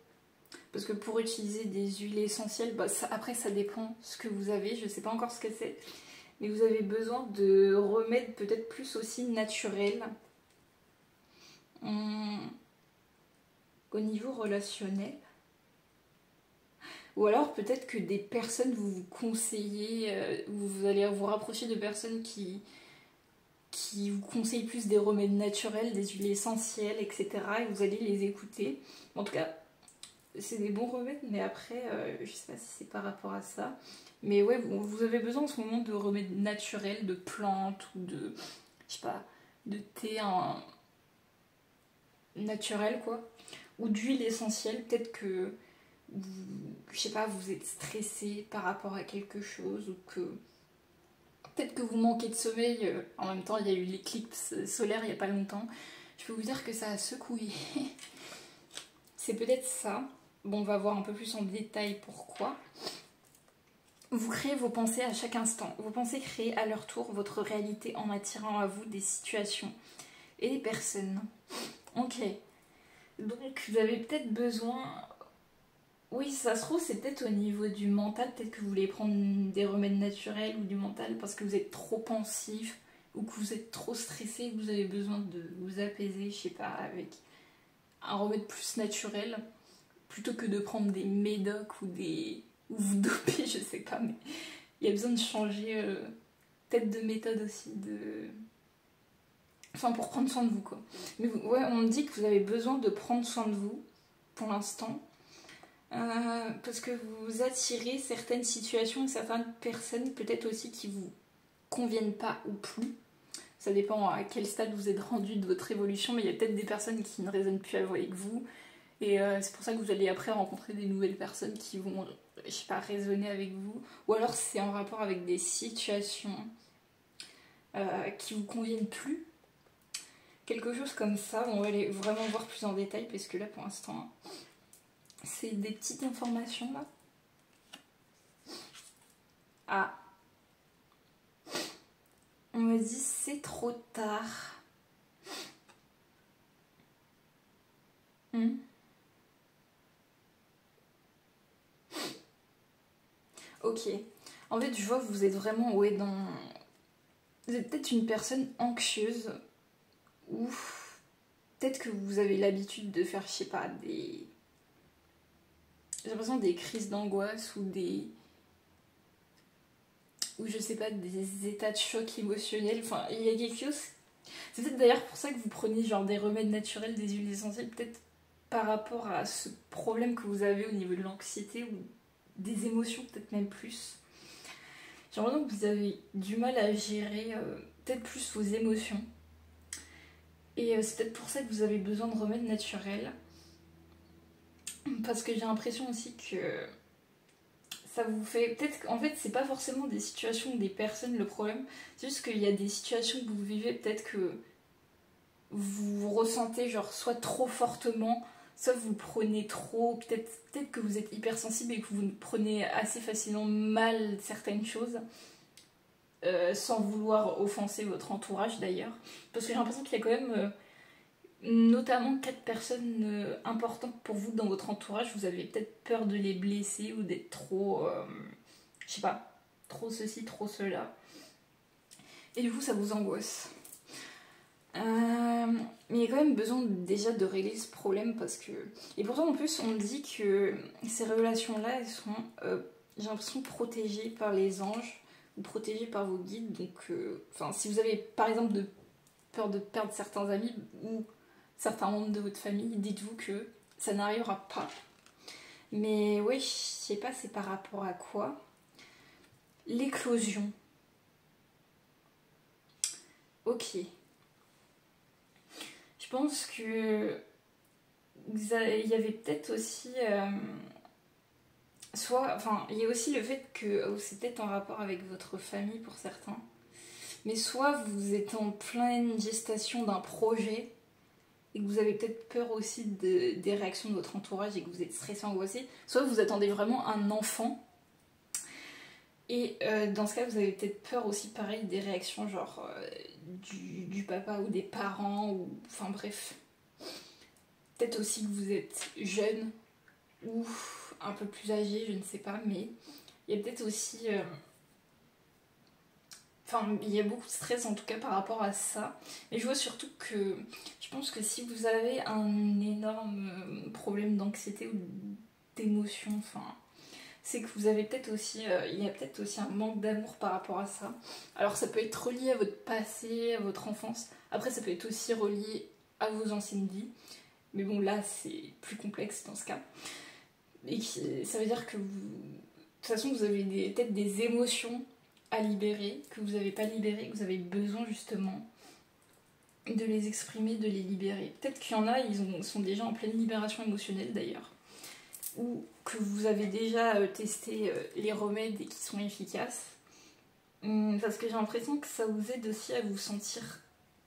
parce que pour utiliser des huiles essentielles, bah, après ça dépend ce que vous avez, je ne sais pas encore ce que c'est. Mais vous avez besoin de remèdes peut-être plus aussi naturels. Au niveau relationnel. Ou alors peut-être que des personnes vous conseillez, vous allez vous rapprocher de personnes qui vous conseillent plus des remèdes naturels, des huiles essentielles, etc. Et vous allez les écouter. En tout cas, c'est des bons remèdes, mais après, je sais pas si c'est par rapport à ça. Mais ouais, vous avez besoin en ce moment de remèdes naturels, de plantes ou de, je sais pas, de thé naturel quoi. Ou d'huile essentielle, peut-être que je sais pas, vous êtes stressé par rapport à quelque chose, ou que peut-être que vous manquez de sommeil. En même temps, il y a eu l'éclipse solaire il n'y a pas longtemps. Je peux vous dire que ça a secoué. C'est peut-être ça. Bon, on va voir un peu plus en détail pourquoi. Vous créez vos pensées à chaque instant. Vos pensées créent à leur tour votre réalité en attirant à vous des situations et des personnes. Ok. Donc, vous avez peut-être besoin... Oui, ça se trouve, c'est peut-être au niveau du mental. Peut-être que vous voulez prendre des remèdes naturels ou du mental parce que vous êtes trop pensif ou que vous êtes trop stressé et que vous avez besoin de vous apaiser, je sais pas, avec un remède plus naturel plutôt que de prendre des médocs ou vous doper, je sais pas, mais il y a besoin de changer peut-être de méthode aussi, enfin pour prendre soin de vous quoi. Mais ouais, on me dit que vous avez besoin de prendre soin de vous pour l'instant. Parce que vous attirez certaines situations et certaines personnes peut-être aussi qui vous conviennent pas ou plus. Ça dépend à quel stade vous êtes rendu de votre évolution, mais il y a peut-être des personnes qui ne résonnent plus avec vous. Et c'est pour ça que vous allez après rencontrer des nouvelles personnes qui vont, je sais pas, résonner avec vous. Ou alors c'est en rapport avec des situations qui vous conviennent plus. Quelque chose comme ça, on va aller vraiment voir plus en détail parce que là pour l'instant... C'est des petites informations là. Ah. On m'a dit c'est trop tard. Ok. En fait, je vois que vous êtes vraiment dans... Vous êtes peut-être une personne anxieuse ou peut-être que vous avez l'habitude de faire, je sais pas, des... J'ai l'impression des crises d'angoisse ou des... Ou je sais pas, des états de choc émotionnel. Enfin, il y a quelque chose... C'est peut-être d'ailleurs pour ça que vous prenez genre des remèdes naturels, des huiles essentielles, peut-être par rapport à ce problème que vous avez au niveau de l'anxiété ou des émotions, peut-être même plus. J'ai l'impression que vous avez du mal à gérer peut-être plus vos émotions. Et c'est peut-être pour ça que vous avez besoin de remèdes naturels. Parce que j'ai l'impression aussi que ça vous fait... Peut-être qu'en fait, c'est pas forcément des situations ou des personnes le problème. C'est juste qu'il y a des situations que vous vivez, peut-être que vous ressentez genre soit trop fortement, soit vous prenez trop... Peut-être que vous êtes hypersensible et que vous prenez assez facilement mal certaines choses. Sans vouloir offenser votre entourage d'ailleurs. Parce que j'ai l'impression qu'il y a quand même... notamment 4 personnes importantes pour vous dans votre entourage, vous avez peut-être peur de les blesser ou d'être trop, je sais pas, trop ceci, trop cela. Et du coup, ça vous angoisse. Mais il y a quand même besoin déjà de régler ce problème parce que... Et pourtant, en plus, on me dit que ces relations-là, elles sont, j'ai l'impression, protégées par les anges ou protégées par vos guides. Donc, enfin, si vous avez, par exemple, peur de perdre certains amis ou certains membres de votre famille, dites-vous que ça n'arrivera pas. Mais oui, je sais pas c'est par rapport à quoi. L'éclosion. Ok. Je pense que il y avait peut-être aussi... enfin, il y a aussi le fait que c'est peut-être en rapport avec votre famille pour certains. Mais soit vous êtes en pleine gestation d'un projet et que vous avez peut-être peur aussi des réactions de votre entourage et que vous êtes stressé, angoissé, soit vous attendez vraiment un enfant et dans ce cas vous avez peut-être peur aussi pareil des réactions genre du papa ou des parents ou enfin bref, peut-être aussi que vous êtes jeune ou un peu plus âgé, je ne sais pas, mais il y a peut-être aussi enfin, il y a beaucoup de stress en tout cas par rapport à ça. Mais je vois surtout que je pense que si vous avez un énorme problème d'anxiété ou d'émotion, enfin, c'est que vous avez peut-être aussi, il y a peut-être aussi un manque d'amour par rapport à ça. Alors ça peut être relié à votre passé, à votre enfance. Après ça peut être aussi relié à vos anciennes vies. Mais bon là c'est plus complexe dans ce cas. Et ça veut dire que vous... De toute façon vous avez peut-être des émotions à libérer, que vous n'avez pas libéré, que vous avez besoin justement de les exprimer, de les libérer. Peut-être qu'il y en a, ils sont déjà en pleine libération émotionnelle d'ailleurs. ou que vous avez déjà testé les remèdes et qui sont efficaces. Parce que j'ai l'impression que ça vous aide aussi à vous sentir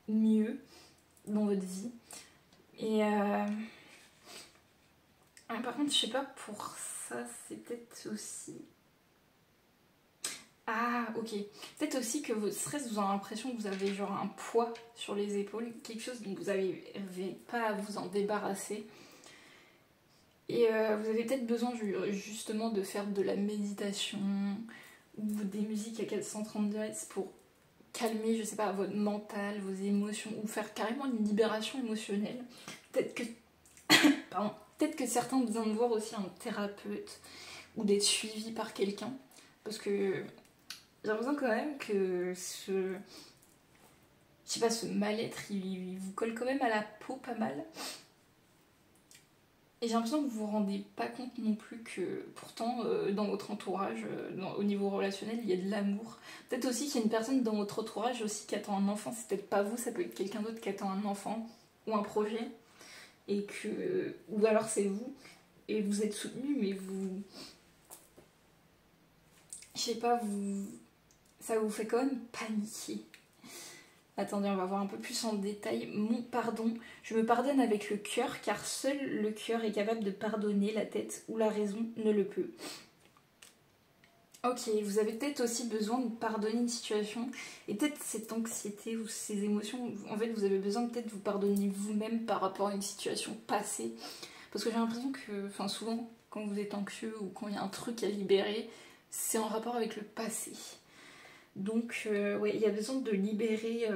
mieux dans votre vie. Et par contre, je sais pas, pour ça, c'est peut-être aussi... Ah, ok. Peut-être aussi que votre stress, vous avez l'impression que vous avez genre un poids sur les épaules, quelque chose dont vous n'arrivez pas à vous en débarrasser. Et vous avez peut-être besoin justement de faire de la méditation ou des musiques à 430 Hz pour calmer, je sais pas, votre mental, vos émotions, ou faire carrément une libération émotionnelle. Peut-être que, pardon, peut-être que certains ont besoin de voir aussi un thérapeute ou d'être suivis par quelqu'un, parce que j'ai l'impression quand même que je sais pas, ce mal-être, il vous colle quand même à la peau pas mal. Et j'ai l'impression que vous vous rendez pas compte non plus que pourtant dans votre entourage, au niveau relationnel, il y a de l'amour. Peut-être aussi qu'il y a une personne dans votre entourage aussi qui attend un enfant, c'est peut-être pas vous, ça peut être quelqu'un d'autre qui attend un enfant ou un projet. Et que... Ou alors c'est vous, et vous êtes soutenu, mais vous... Je sais pas, ça vous fait quand même paniquer. Attendez, on va voir un peu plus en détail. Mon pardon, je me pardonne avec le cœur, car seul le cœur est capable de pardonner, la tête ou la raison ne le peut. Ok, vous avez peut-être aussi besoin de pardonner une situation, et peut-être cette anxiété ou ces émotions, en fait vous avez besoin peut-être de vous pardonner vous-même par rapport à une situation passée. Parce que j'ai l'impression que, enfin souvent, quand vous êtes anxieux ou quand il y a un truc à libérer, c'est en rapport avec le passé. Donc, ouais, il y a besoin de libérer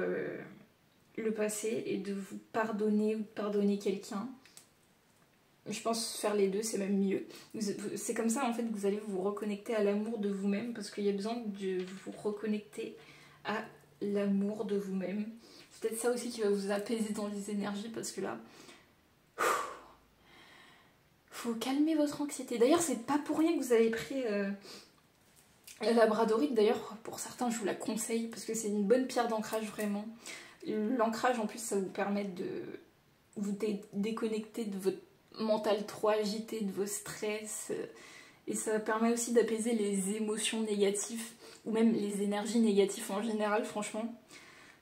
le passé et de vous pardonner ou de pardonner quelqu'un. Je pense faire les deux, c'est même mieux. C'est comme ça, en fait, que vous allez vous reconnecter à l'amour de vous-même, parce qu'il y a besoin de vous reconnecter à l'amour de vous-même. C'est peut-être ça aussi qui va vous apaiser dans les énergies, parce que là, faut calmer votre anxiété. D'ailleurs, c'est pas pour rien que vous avez pris... la labradorite, d'ailleurs, pour certains, je vous la conseille parce que c'est une bonne pierre d'ancrage, vraiment. L'ancrage, en plus, ça vous permet de vous déconnecter de votre mental trop agité, de vos stress. Et ça permet aussi d'apaiser les émotions négatives ou même les énergies négatives en général, franchement.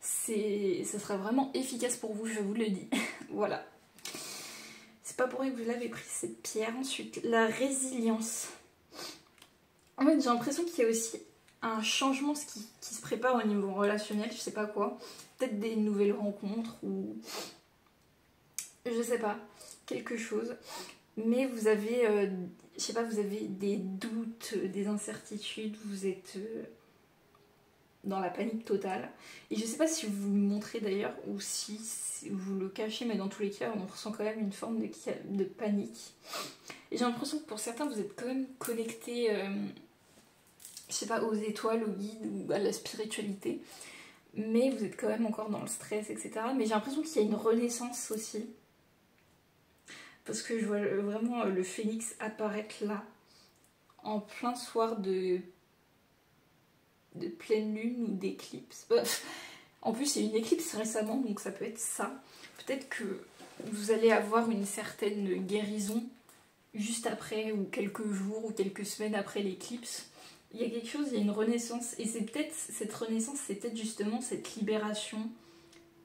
Ça sera vraiment efficace pour vous, je vous le dis. Voilà. C'est pas pour rien que vous l'avez pris, cette pierre. Ensuite, la résilience. En fait, j'ai l'impression qu'il y a aussi un changement qui se prépare au niveau relationnel, je sais pas quoi. Peut-être des nouvelles rencontres ou... Je sais pas, quelque chose. Mais vous avez, je sais pas, vous avez des doutes, des incertitudes, vous êtes dans la panique totale. Et je sais pas si vous le montrez d'ailleurs ou si vous le cachez, mais dans tous les cas, on ressent quand même une forme de panique. Et j'ai l'impression que pour certains, vous êtes quand même connectés... je sais pas, aux étoiles, au guide ou à la spiritualité, mais vous êtes quand même encore dans le stress, etc. Mais j'ai l'impression qu'il y a une renaissance aussi, parce que je vois vraiment le phénix apparaître là, en plein soir de pleine lune ou d'éclipse. En plus, il y a une éclipse récemment, donc ça peut être ça. Peut-être que vous allez avoir une certaine guérison juste après, ou quelques jours, ou quelques semaines après l'éclipse. Il y a quelque chose, il y a une renaissance, et c'est peut-être, cette renaissance, c'est peut-être justement cette libération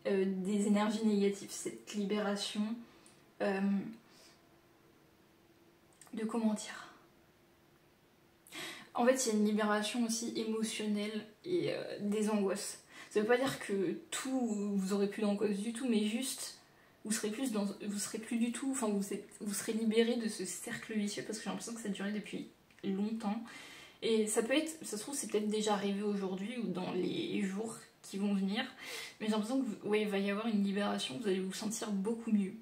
des énergies négatives, cette libération de comment dire. En fait, il y a une libération aussi émotionnelle et des angoisses. Ça veut pas dire que vous aurez plus d'angoisse du tout, mais juste vous serez plus du tout, enfin vous serez libéré de ce cercle vicieux, parce que j'ai l'impression que ça a duré depuis longtemps. Et ça peut être, ça se trouve, c'est peut-être déjà arrivé aujourd'hui ou dans les jours qui vont venir. Mais j'ai l'impression que, ouais, il va y avoir une libération, vous allez vous sentir beaucoup mieux.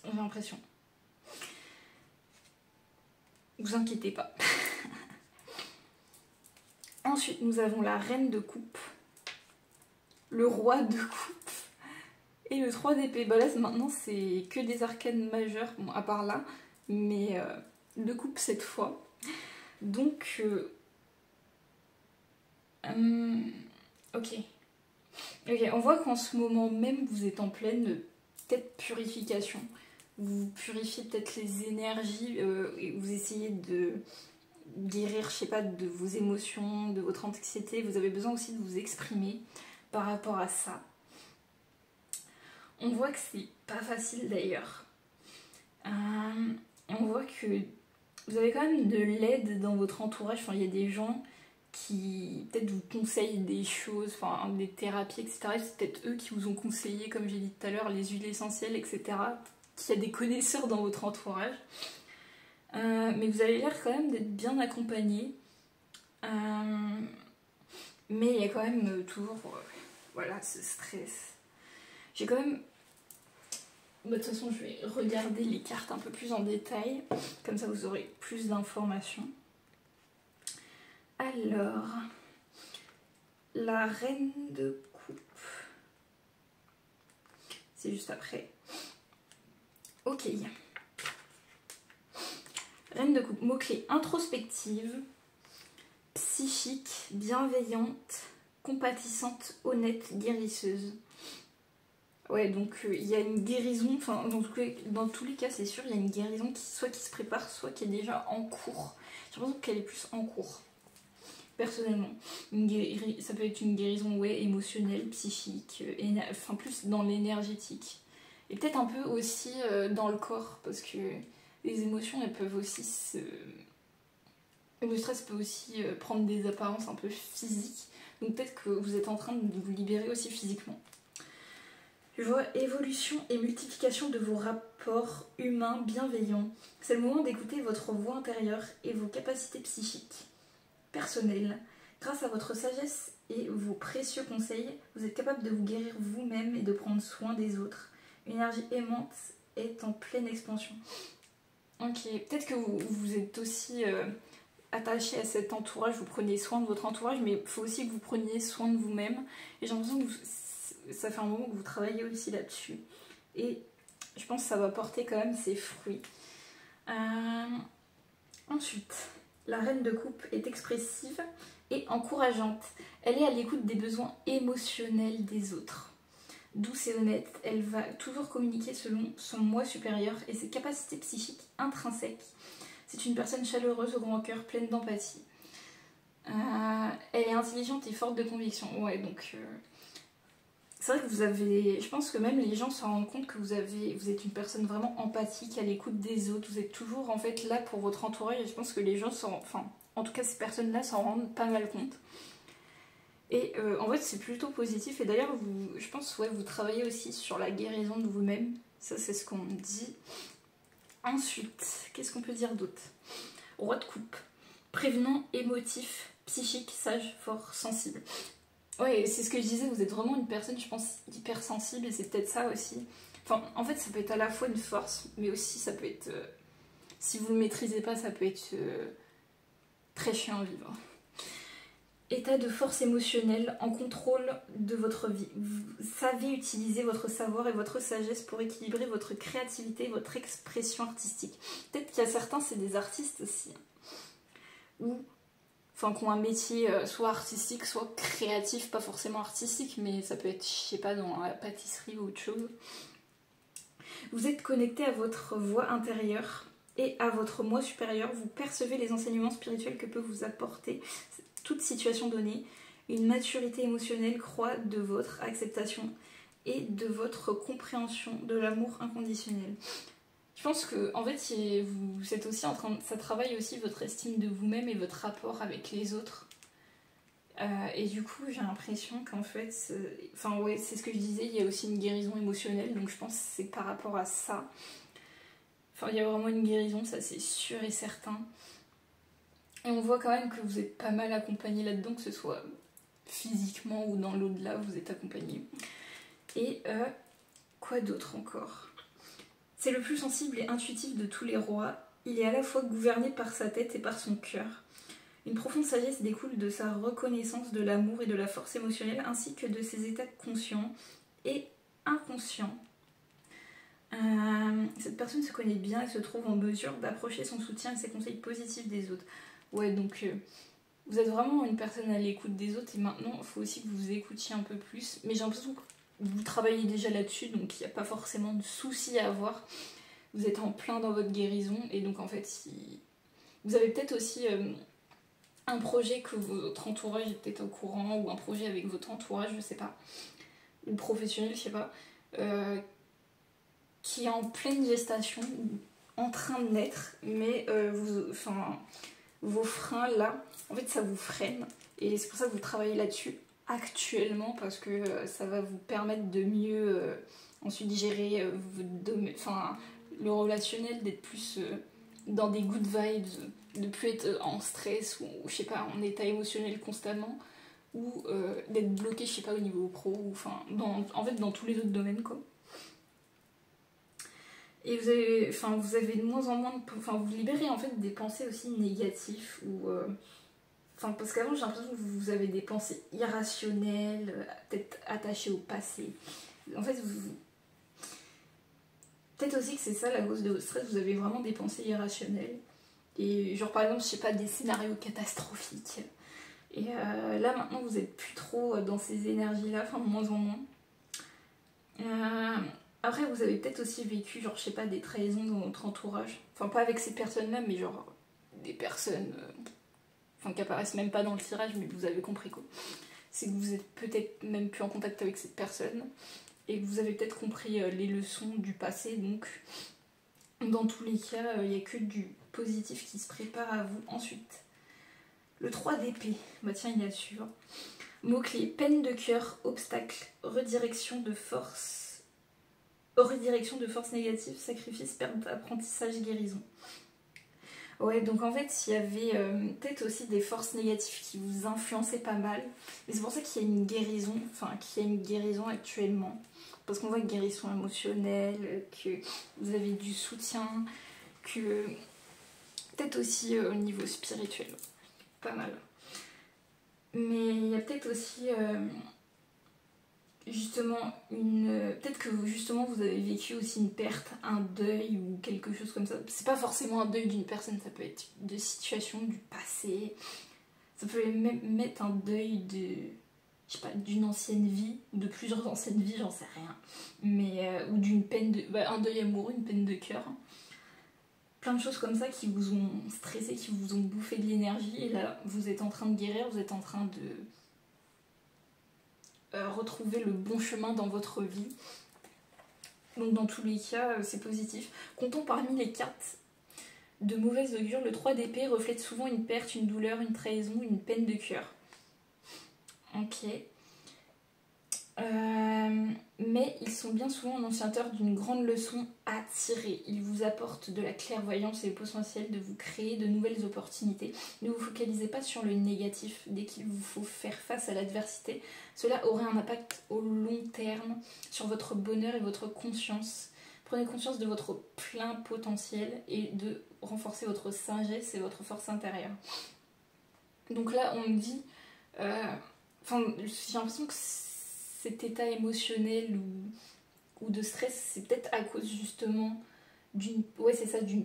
J'ai l'impression. Vous inquiétez pas. Ensuite, nous avons la reine de coupe, le roi de coupe et le 3 d'épée. Bah là, maintenant, c'est que des arcanes majeures, bon, à part là, mais de coupe cette fois. Donc, ok, on voit qu'en ce moment même, vous êtes en pleine peut-être purification. vous purifiez peut-être les énergies et vous essayez de guérir, je sais pas, de vos émotions, de votre anxiété. Vous avez besoin aussi de vous exprimer par rapport à ça. On voit que c'est pas facile d'ailleurs. On voit que vous avez quand même de l'aide dans votre entourage. Enfin, il y a des gens qui peut-être vous conseillent des choses, enfin des thérapies, etc. C'est peut-être eux qui vous ont conseillé, comme j'ai dit tout à l'heure, les huiles essentielles, etc. Qu'il y a des connaisseurs dans votre entourage. Mais vous avez l'air quand même d'être bien accompagné. Mais il y a quand même toujours voilà, ce stress. J'ai quand même... De toute façon, je vais regarder les cartes un peu plus en détail. Comme ça, vous aurez plus d'informations. Alors... La reine de coupe. C'est juste après. Ok. Reine de coupe. Mot-clé introspective, psychique, bienveillante, compatissante, honnête, guérisseuse. Ouais, donc il y a une guérison, enfin dans tous les cas c'est sûr, il y a une guérison qui se prépare, soit qui est déjà en cours. J'ai l'impression qu'elle est plus en cours, personnellement. Ça peut être une guérison émotionnelle, psychique, enfin plus dans l'énergétique. Et peut-être un peu aussi dans le corps, parce que les émotions, elles peuvent aussi se... Le stress peut aussi prendre des apparences un peu physiques. Donc peut-être que vous êtes en train de vous libérer aussi physiquement. Je vois évolution et multiplication de vos rapports humains bienveillants. C'est le moment d'écouter votre voix intérieure et vos capacités psychiques, personnelles. Grâce à votre sagesse et vos précieux conseils, vous êtes capable de vous guérir vous-même et de prendre soin des autres. Une énergie aimante est en pleine expansion. Ok, peut-être que vous êtes aussi attaché à cet entourage, vous prenez soin de votre entourage, mais il faut aussi que vous preniez soin de vous-même. Et j'ai l'impression que ça fait un moment que vous travaillez aussi là-dessus. Et je pense que ça va porter quand même ses fruits. Ensuite, la reine de coupe est expressive et encourageante. Elle est à l'écoute des besoins émotionnels des autres. Douce et honnête, elle va toujours communiquer selon son moi supérieur et ses capacités psychiques intrinsèques. C'est une personne chaleureuse au grand cœur, pleine d'empathie. Elle est intelligente et forte de conviction. Ouais, donc... C'est vrai que vous avez... Je pense que même les gens se rendent compte que vous êtes une personne vraiment empathique, à l'écoute des autres. Vous êtes toujours en fait là pour votre entourage et je pense que les gens enfin, en tout cas ces personnes-là s'en rendent pas mal compte. Et en fait c'est plutôt positif et d'ailleurs je pense vous travaillez aussi sur la guérison de vous-même. Ça c'est ce qu'on me dit. Ensuite, qu'est-ce qu'on peut dire d'autre? Roi de coupe. Prévenant, émotif, psychique, sage, fort, sensible. Ouais, c'est ce que je disais, vous êtes vraiment une personne, je pense, hypersensible et c'est peut-être ça aussi. Enfin, en fait, ça peut être à la fois une force, mais aussi ça peut être... si vous ne le maîtrisez pas, ça peut être très chiant à vivre. État de force émotionnelle, en contrôle de votre vie. Vous savez utiliser votre savoir et votre sagesse pour équilibrer votre créativité et votre expression artistique. Peut-être qu'il y a certains, c'est des artistes aussi. Ou... Enfin, qui ont un métier soit artistique, soit créatif, pas forcément artistique, mais ça peut être, je sais pas, dans la pâtisserie ou autre chose. Vous êtes connecté à votre voix intérieure et à votre moi supérieur. Vous percevez les enseignements spirituels que peut vous apporter toute situation donnée. Une maturité émotionnelle croît de votre acceptation et de votre compréhension de l'amour inconditionnel. Je pense que en fait, vous êtes aussi en train ça travaille aussi votre estime de vous-même et votre rapport avec les autres. Et du coup, j'ai l'impression qu'en fait, c'est ce que je disais, il y a aussi une guérison émotionnelle, donc je pense que c'est par rapport à ça. Enfin, il y a vraiment une guérison, ça c'est sûr et certain. Et on voit quand même que vous êtes pas mal accompagné là-dedans, que ce soit physiquement ou dans l'au-delà, vous êtes accompagné. Et quoi d'autre encore ? C'est le plus sensible et intuitif de tous les rois. Il est à la fois gouverné par sa tête et par son cœur. Une profonde sagesse découle de sa reconnaissance de l'amour et de la force émotionnelle, ainsi que de ses états conscients et inconscients. Cette personne se connaît bien et se trouve en mesure d'approcher son soutien et ses conseils positifs des autres. Ouais, donc vous êtes vraiment une personne à l'écoute des autres et maintenant il faut aussi que vous vous écoutiez un peu plus. Mais j'ai l'impression que vous travaillez déjà là-dessus, donc il n'y a pas forcément de soucis à avoir. vous êtes en plein dans votre guérison, et donc en fait, si... vous avez peut-être aussi un projet que votre entourage est peut-être au courant, ou un projet avec votre entourage, je sais pas, ou professionnel, je sais pas, qui est en pleine gestation, en train de naître, mais vos freins là, en fait ça vous freine, et c'est pour ça que vous travaillez là-dessus actuellement, parce que ça va vous permettre de mieux ensuite gérer le relationnel, d'être plus dans des good vibes, de plus être en stress ou je sais pas, en état émotionnel constamment, ou d'être bloqué, je sais pas, au niveau pro, ou en fait dans tous les autres domaines quoi. Et vous avez de moins en moins vous libérez en fait des pensées aussi négatives, ou parce qu'avant j'ai l'impression que vous avez des pensées irrationnelles, peut-être attachées au passé. En fait, peut-être aussi que c'est ça la cause de votre stress, vous avez vraiment des pensées irrationnelles. Et genre par exemple, je sais pas, des scénarios catastrophiques. Et là maintenant vous êtes plus trop dans ces énergies-là, de moins en moins. Après vous avez peut-être aussi vécu, genre je sais pas, des trahisons dans votre entourage. Enfin pas avec ces personnes-là, mais genre des personnes qui apparaissent même pas dans le tirage, mais vous avez compris quoi. C'est que vous êtes peut-être même plus en contact avec cette personne, et que vous avez peut-être compris les leçons du passé, donc dans tous les cas, il n'y a que du positif qui se prépare à vous ensuite. Le 3 d'épée, bah tiens, il y a sûr. Mots-clés, peine de cœur, obstacle, redirection de force négative, sacrifice, perte d'apprentissage, guérison. Ouais, donc en fait, il y avait peut-être aussi des forces négatives qui vous influençaient pas mal. Mais c'est pour ça qu'il y a une guérison, actuellement. Parce qu'on voit guérison émotionnelle, que vous avez du soutien, que peut-être aussi au niveau spirituel. Pas mal. Mais il y a peut-être aussi peut-être que justement vous avez vécu aussi une perte, un deuil ou quelque chose comme ça. C'est pas forcément un deuil d'une personne, ça peut être de situations du passé, ça peut même être un deuil je sais pas, d'une ancienne vie, ou de plusieurs anciennes vies, j'en sais rien, mais ou d'une peine un deuil amoureux, une peine de cœur, plein de choses comme ça qui vous ont stressé, qui vous ont bouffé de l'énergie, et là vous êtes en train de guérir, vous êtes en train de retrouver le bon chemin dans votre vie. Donc dans tous les cas, c'est positif. Comptons parmi les cartes de mauvaise augure, le 3 d'épée reflète souvent une perte, une douleur, une trahison, une peine de cœur. Ok. Mais ils sont bien souvent annonciateurs d'une grande leçon à tirer. Ils vous apportent de la clairvoyance et le potentiel de vous créer de nouvelles opportunités. Ne vous focalisez pas sur le négatif. Dès qu'il vous faut faire face à l'adversité, cela aurait un impact au long terme sur votre bonheur et votre conscience. Prenez conscience de votre plein potentiel et de renforcer votre sagesse et votre force intérieure. Donc là, on me dit... j'ai l'impression que cet état émotionnel ou de stress, c'est peut-être à cause justement d'une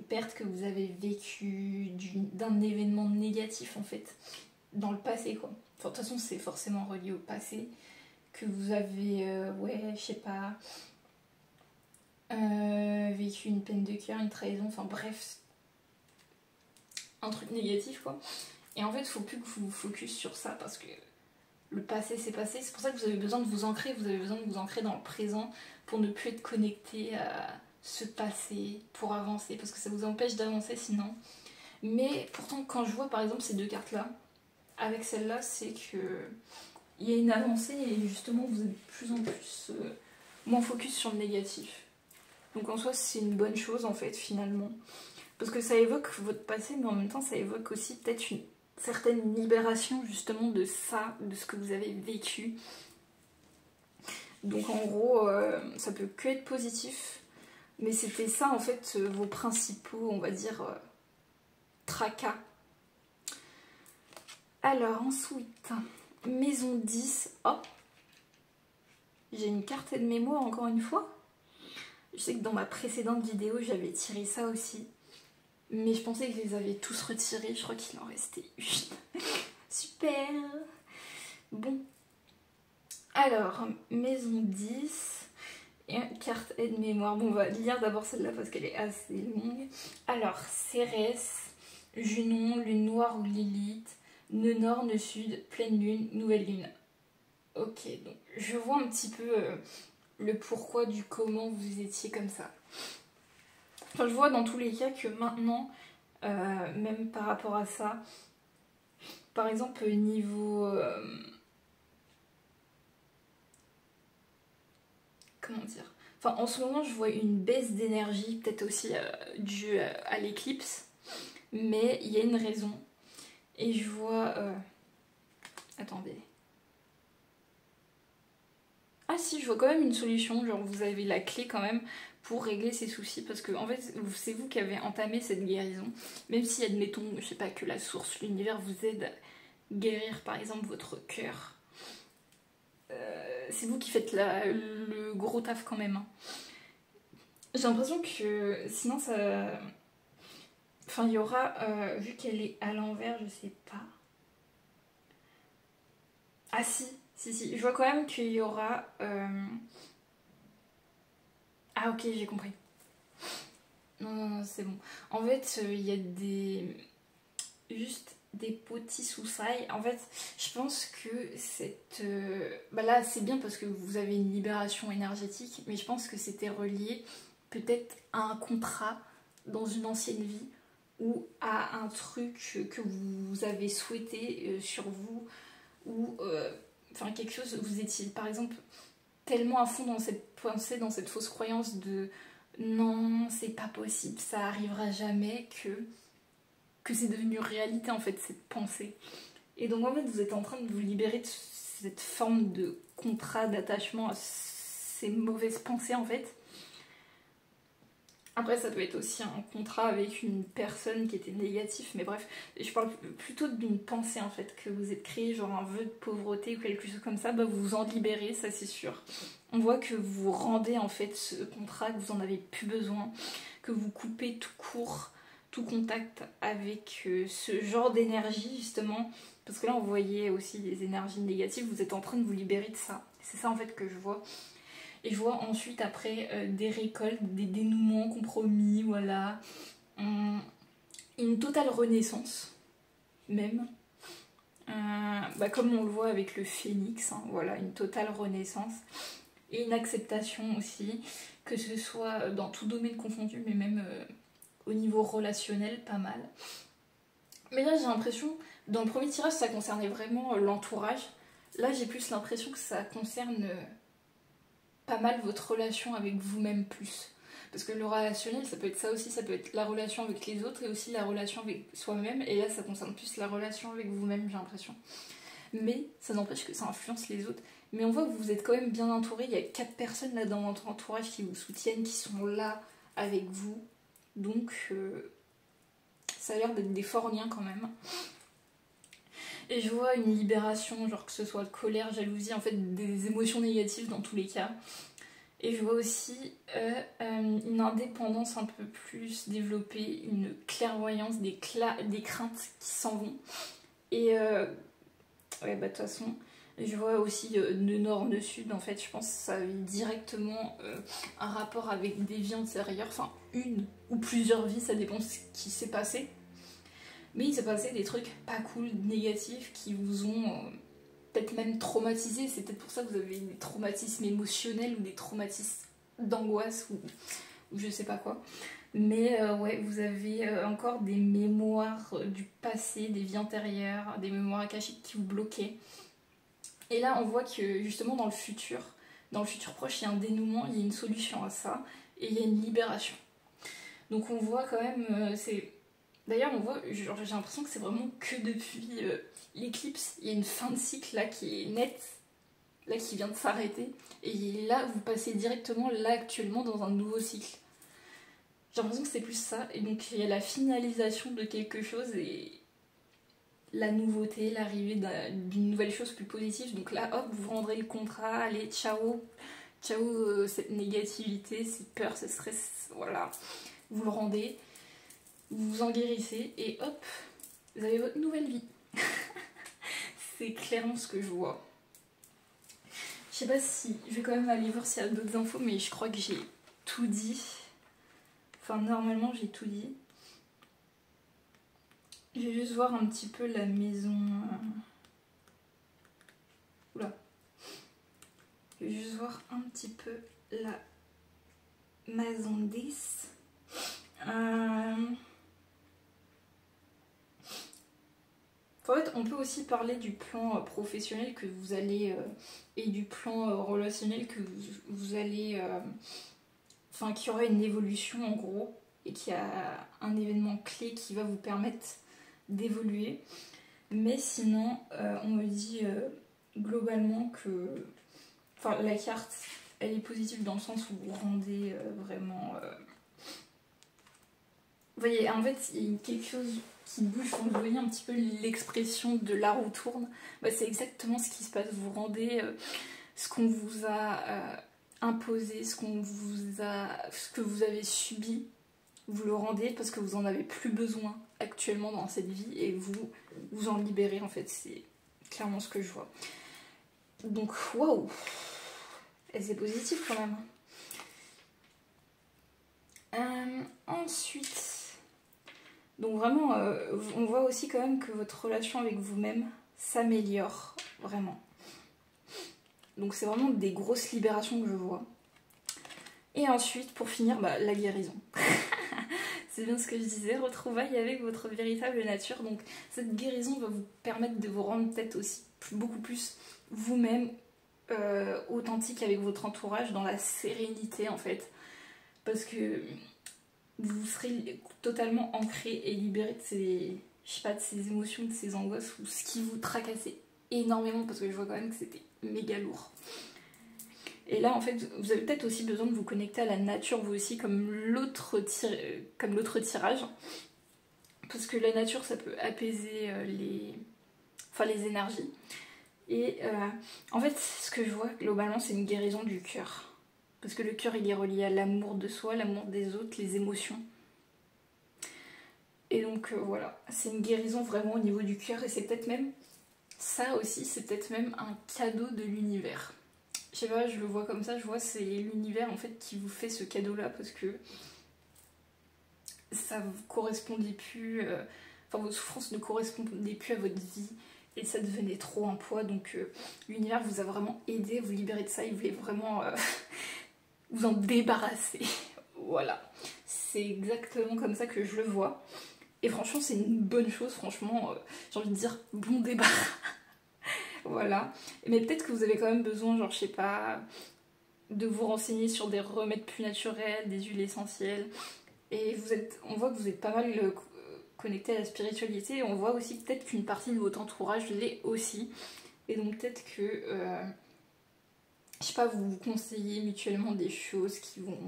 perte que vous avez vécue, d'un événement négatif en fait, dans le passé quoi. De toute façon, c'est forcément relié au passé, que vous avez, je sais pas, vécu une peine de cœur, une trahison, bref, un truc négatif quoi. Et en fait, il faut plus que vous vous focus sur ça, parce que le passé c'est passé, c'est pour ça que vous avez besoin de vous ancrer, dans le présent pour ne plus être connecté à ce passé, pour avancer, parce que ça vous empêche d'avancer sinon. Mais pourtant quand je vois par exemple ces deux cartes là, avec celle-là, c'est que il y a une avancée et justement vous êtes de plus en plus moins focus sur le négatif. Donc en soi c'est une bonne chose en fait finalement, parce que ça évoque votre passé, mais en même temps ça évoque aussi peut-être une certaine libération justement de ça, de ce que vous avez vécu. Donc en gros, ça peut que être positif, mais c'était ça en fait vos principaux, on va dire, tracas. Alors ensuite, maison 10, hop, j'ai une carte de mémoire encore une fois. Je sais que dans ma précédente vidéo j'avais tiré ça aussi, mais je pensais que je les avais tous retirés, je crois qu'il en restait une. Super. Bon. Alors, maison 10. Et carte aide-mémoire. Bon, on va lire d'abord celle-là parce qu'elle est assez longue. Alors, Cérès, Junon, Lune Noire ou Lilith, nœud nord, nœud sud, pleine lune, nouvelle lune. Ok, donc je vois un petit peu le pourquoi du comment vous étiez comme ça. Enfin, je vois dans tous les cas que maintenant, même par rapport à ça, par exemple niveau... comment dire? Enfin, en ce moment, je vois une baisse d'énergie, peut-être aussi due à l'éclipse, mais il y a une raison. Et je vois... attendez. Ah si, je vois quand même une solution, genre vous avez la clé quand même pour régler ces soucis, parce que en fait, c'est vous qui avez entamé cette guérison, même si, admettons, je sais pas, que la source, l'univers vous aide à guérir par exemple votre cœur. C'est vous qui faites le gros taf quand même. Hein. J'ai l'impression que sinon ça... Enfin, il y aura, vu qu'elle est à l'envers, je sais pas. Ah si, si, je vois quand même qu'il y aura... Ah ok, j'ai compris. Non, c'est bon. En fait, il y a des... Juste des petits soussailles. En fait, je pense que cette... Bah là, c'est bien parce que vous avez une libération énergétique, mais je pense que c'était relié peut-être à un contrat dans une ancienne vie ou à un truc que vous avez souhaité sur vous ou enfin quelque chose, vous étiez par exemple tellement à fond dans cette pensée, dans cette fausse croyance de non, c'est pas possible, ça arrivera jamais, que c'est devenu réalité en fait cette pensée. Et donc en fait vous êtes en train de vous libérer de cette forme de contrat d'attachement à ces mauvaises pensées en fait. Après ça peut être aussi un contrat avec une personne qui était négatif, mais bref, je parle plutôt d'une pensée en fait, que vous êtes créé genre un vœu de pauvreté ou quelque chose comme ça, bah vous vous en libérez, ça c'est sûr. On voit que vous rendez en fait ce contrat, que vous en avez plus besoin, que vous coupez tout court, tout contact avec ce genre d'énergie justement, parce que là on voyait aussi des énergies négatives, vous êtes en train de vous libérer de ça. C'est ça en fait que je vois. Et je vois ensuite après des récoltes, des dénouements compromis, voilà. Une totale renaissance, même. Bah comme on le voit avec le phénix, hein, voilà, une totale renaissance. Et une acceptation aussi, que ce soit dans tout domaine confondu, mais même au niveau relationnel, pas mal. Mais là j'ai l'impression, dans le premier tirage ça concernait vraiment l'entourage. Là j'ai plus l'impression que ça concerne... pas mal votre relation avec vous-même plus. Parce que le relationnel, ça peut être ça aussi, ça peut être la relation avec les autres et aussi la relation avec soi-même. Et là, ça concerne plus la relation avec vous-même, j'ai l'impression. Mais ça n'empêche que ça influence les autres. Mais on voit que vous êtes quand même bien entouré. Il y a 4 personnes là dans votre entourage qui vous soutiennent, qui sont là avec vous. Donc, ça a l'air d'être des forts liens quand même. Et je vois une libération, genre que ce soit colère, jalousie, en fait des émotions négatives dans tous les cas. Et je vois aussi une indépendance un peu plus développée, une clairvoyance, des craintes qui s'en vont. Et ouais, bah de toute façon, je vois aussi nœud nord, nœud sud, en fait, je pense que ça a directement un rapport avec des vies antérieures, enfin une ou plusieurs vies, ça dépend de ce qui s'est passé. Mais il s'est passé des trucs pas cool, négatifs, qui vous ont peut-être même traumatisé. C'est peut-être pour ça que vous avez des traumatismes émotionnels ou des traumatismes d'angoisse ou je sais pas quoi. Mais ouais, vous avez encore des mémoires du passé, des vies antérieures, des mémoires akashiques qui vous bloquaient. Et là, on voit que justement dans le futur proche, il y a un dénouement, il y a une solution à ça et il y a une libération. Donc on voit quand même, c'est... D'ailleurs, on voit, j'ai l'impression que c'est vraiment que depuis l'éclipse, il y a une fin de cycle là qui est nette, là qui vient de s'arrêter, et là vous passez directement là actuellement dans un nouveau cycle. J'ai l'impression que c'est plus ça, et donc il y a la finalisation de quelque chose et la nouveauté, l'arrivée d'une nouvelle chose plus positive. Donc là, hop, vous rendrez le contrat, allez, ciao, ciao cette négativité, cette peur, ce stress, voilà, vous le rendez. Vous vous en guérissez et hop, vous avez votre nouvelle vie. C'est clairement ce que je vois. Je Je sais pas si... Je vais quand même aller voir s'il y a d'autres infos, mais je crois que j'ai tout dit. Enfin, normalement, j'ai tout dit. Je vais juste voir un petit peu la maison... Oula. Je vais juste voir un petit peu la maison 10. En fait, on peut aussi parler du plan professionnel que vous allez et du plan relationnel que vous allez... Enfin, qu'il y aura une évolution en gros et qu'il y a un événement clé qui va vous permettre d'évoluer. Mais sinon, on me dit globalement que... Enfin, la carte, elle est positive dans le sens où vous rendez vraiment... Vous voyez, en fait, il y a quelque chose qui bouge quand vous voyez un petit peu l'expression de la roue tourne. Bah, c'est exactement ce qui se passe. Vous rendez ce qu'on vous a imposé, ce que vous avez subi. Vous le rendez parce que vous en avez plus besoin actuellement dans cette vie et vous vous en libérez en fait. C'est clairement ce que je vois. Donc, waouh! Et c'est positif quand même. Ensuite... Donc vraiment, on voit aussi quand même que votre relation avec vous-même s'améliore, vraiment. Donc c'est vraiment des grosses libérations que je vois. Et ensuite, pour finir, bah, la guérison. C'est bien ce que je disais, retrouvailles avec votre véritable nature. Donc cette guérison va vous permettre de vous rendre peut-être aussi beaucoup plus vous-même, authentique avec votre entourage, dans la sérénité en fait. Parce que... vous serez totalement ancré et libéré de ces, je sais pas, de ces émotions, de ces angoisses ou ce qui vous tracassait énormément parce que je vois quand même que c'était méga lourd. Et là en fait vous avez peut-être aussi besoin de vous connecter à la nature vous aussi comme l'autre tirage parce que la nature ça peut apaiser les énergies. Et en fait ce que je vois globalement c'est une guérison du cœur. Parce que le cœur, il est relié à l'amour de soi, l'amour des autres, les émotions. Et donc voilà, c'est une guérison vraiment au niveau du cœur. Et c'est peut-être même, ça aussi, c'est peut-être même un cadeau de l'univers. Je sais pas, je le vois comme ça, je vois c'est l'univers en fait qui vous fait ce cadeau-là parce que ça vous correspondait plus... Enfin, vos souffrances ne correspondaient plus à votre vie. Et ça devenait trop un poids. Donc l'univers vous a vraiment aidé à vous libérer de ça. Il voulait vraiment... vous en débarrasser. Voilà. C'est exactement comme ça que je le vois. Et franchement, c'est une bonne chose. Franchement, j'ai envie de dire bon débarras. Voilà. Mais peut-être que vous avez quand même besoin, genre, je sais pas, de vous renseigner sur des remèdes plus naturels, des huiles essentielles. Et on voit que vous êtes pas mal connecté à la spiritualité. Et on voit aussi peut-être qu'une partie de votre entourage l'est aussi. Et donc peut-être que... je sais pas, vous vous conseillez mutuellement des choses qui vont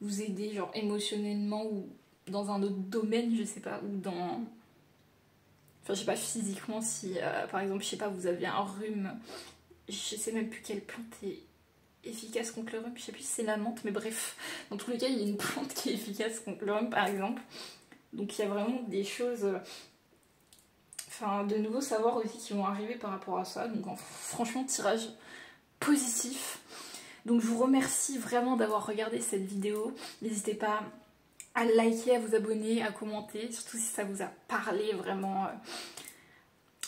vous aider, genre émotionnellement ou dans un autre domaine, je sais pas, ou dans... Enfin, je sais pas, physiquement, si par exemple, je sais pas, vous avez un rhume, je sais même plus quelle plante est efficace contre le rhume, je sais plus si c'est la menthe, mais bref, dans tous les cas, il y a une plante qui est efficace contre le rhume, par exemple. Donc il y a vraiment des choses... Enfin, de nouveaux savoirs aussi qui vont arriver par rapport à ça. Donc franchement, tirage positif. Donc je vous remercie vraiment d'avoir regardé cette vidéo. N'hésitez pas à liker, à vous abonner, à commenter, surtout si ça vous a parlé vraiment.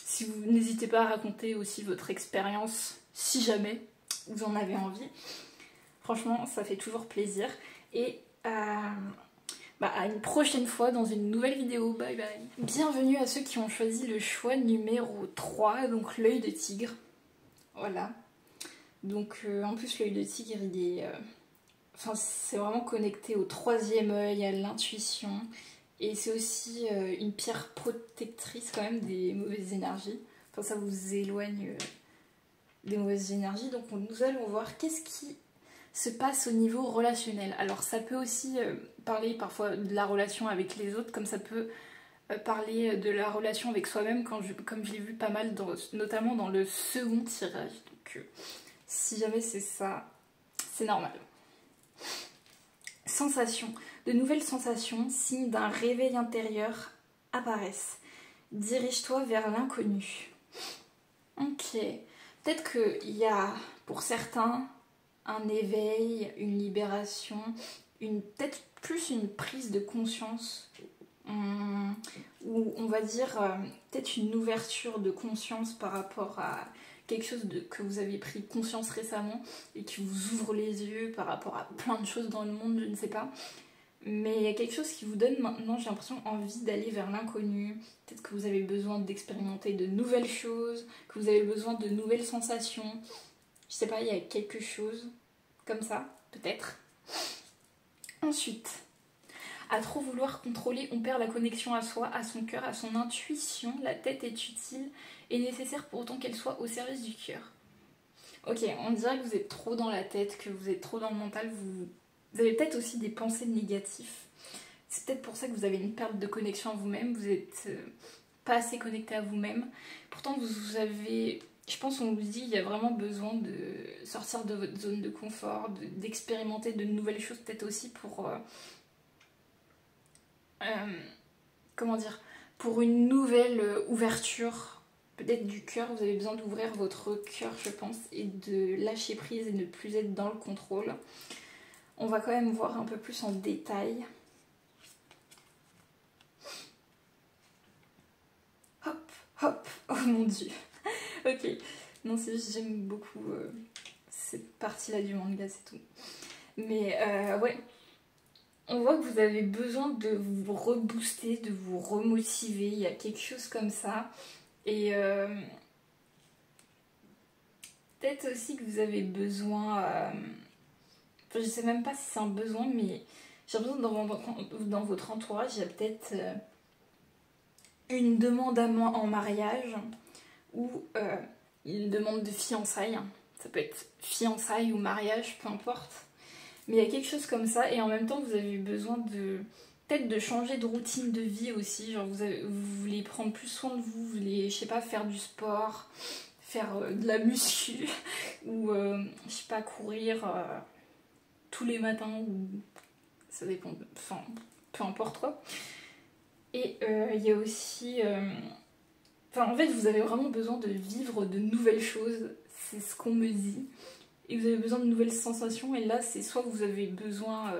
Si vous n'hésitez pas à raconter aussi votre expérience, si jamais vous en avez envie. Franchement, ça fait toujours plaisir. Et à une prochaine fois dans une nouvelle vidéo. Bye bye. Bienvenue à ceux qui ont choisi le choix numéro 3, donc l'œil de tigre. Voilà. Donc en plus l'œil de tigre il est... Enfin c'est vraiment connecté au troisième œil, à l'intuition. Et c'est aussi une pierre protectrice quand même des mauvaises énergies. Enfin ça vous éloigne des mauvaises énergies. Donc nous allons voir qu'est-ce qui se passe au niveau relationnel. Alors ça peut aussi parler parfois de la relation avec les autres, comme ça peut parler de la relation avec soi-même, comme je l'ai vu pas mal, notamment dans le second tirage. Donc si jamais c'est ça, c'est normal. Sensations. De nouvelles sensations, signes d'un réveil intérieur, apparaissent. Dirige-toi vers l'inconnu. Ok. peut-être qu'il y a pour certains un éveil, une libération, peut-être plus une prise de conscience, ou on va dire peut-être une ouverture de conscience par rapport à quelque chose que vous avez pris conscience récemment et qui vous ouvre les yeux par rapport à plein de choses dans le monde, je ne sais pas. Mais il y a quelque chose qui vous donne maintenant, j'ai l'impression, envie d'aller vers l'inconnu. Peut-être que vous avez besoin d'expérimenter de nouvelles choses, que vous avez besoin de nouvelles sensations. Je sais pas, il y a quelque chose comme ça, peut-être. Ensuite, à trop vouloir contrôler, on perd la connexion à soi, à son cœur, à son intuition. La tête est utile et nécessaire pour autant qu'elle soit au service du cœur. Ok, on dirait que vous êtes trop dans la tête, que vous êtes trop dans le mental, vous avez peut-être aussi des pensées négatives. C'est peut-être pour ça que vous avez une perte de connexion à vous-même, vous n'êtes pas assez connecté à vous-même. Pourtant, vous avez, je pense qu'on vous dit, il y a vraiment besoin de sortir de votre zone de confort, d'expérimenter de nouvelles choses, peut-être aussi pour... comment dire, pour une nouvelle ouverture, peut-être du cœur. Vous avez besoin d'ouvrir votre cœur, je pense, et de lâcher prise et ne plus être dans le contrôle. On va quand même voir un peu plus en détail. Hop, hop, oh mon dieu. Ok, non, c'est juste j'aime beaucoup cette partie-là du manga, c'est tout. Mais ouais, on voit que vous avez besoin de vous rebooster, de vous remotiver, il y a quelque chose comme ça. Et peut-être aussi que vous avez besoin, enfin, je sais même pas si c'est un besoin, mais j'ai l'impression que dans votre entourage, il y a peut-être une demande en mariage ou une demande de fiançailles. Ça peut être fiançailles ou mariage, peu importe. Mais il y a quelque chose comme ça, et en même temps vous avez besoin de peut-être de changer de routine de vie aussi. Genre vous voulez prendre plus soin de vous, vous voulez, je sais pas, faire du sport, faire de la muscu, ou je sais pas, courir tous les matins, ou ça dépend, enfin peu importe quoi. Et il y a aussi... enfin en fait vous avez vraiment besoin de vivre de nouvelles choses, c'est ce qu'on me dit. Et vous avez besoin de nouvelles sensations, et là c'est soit vous avez besoin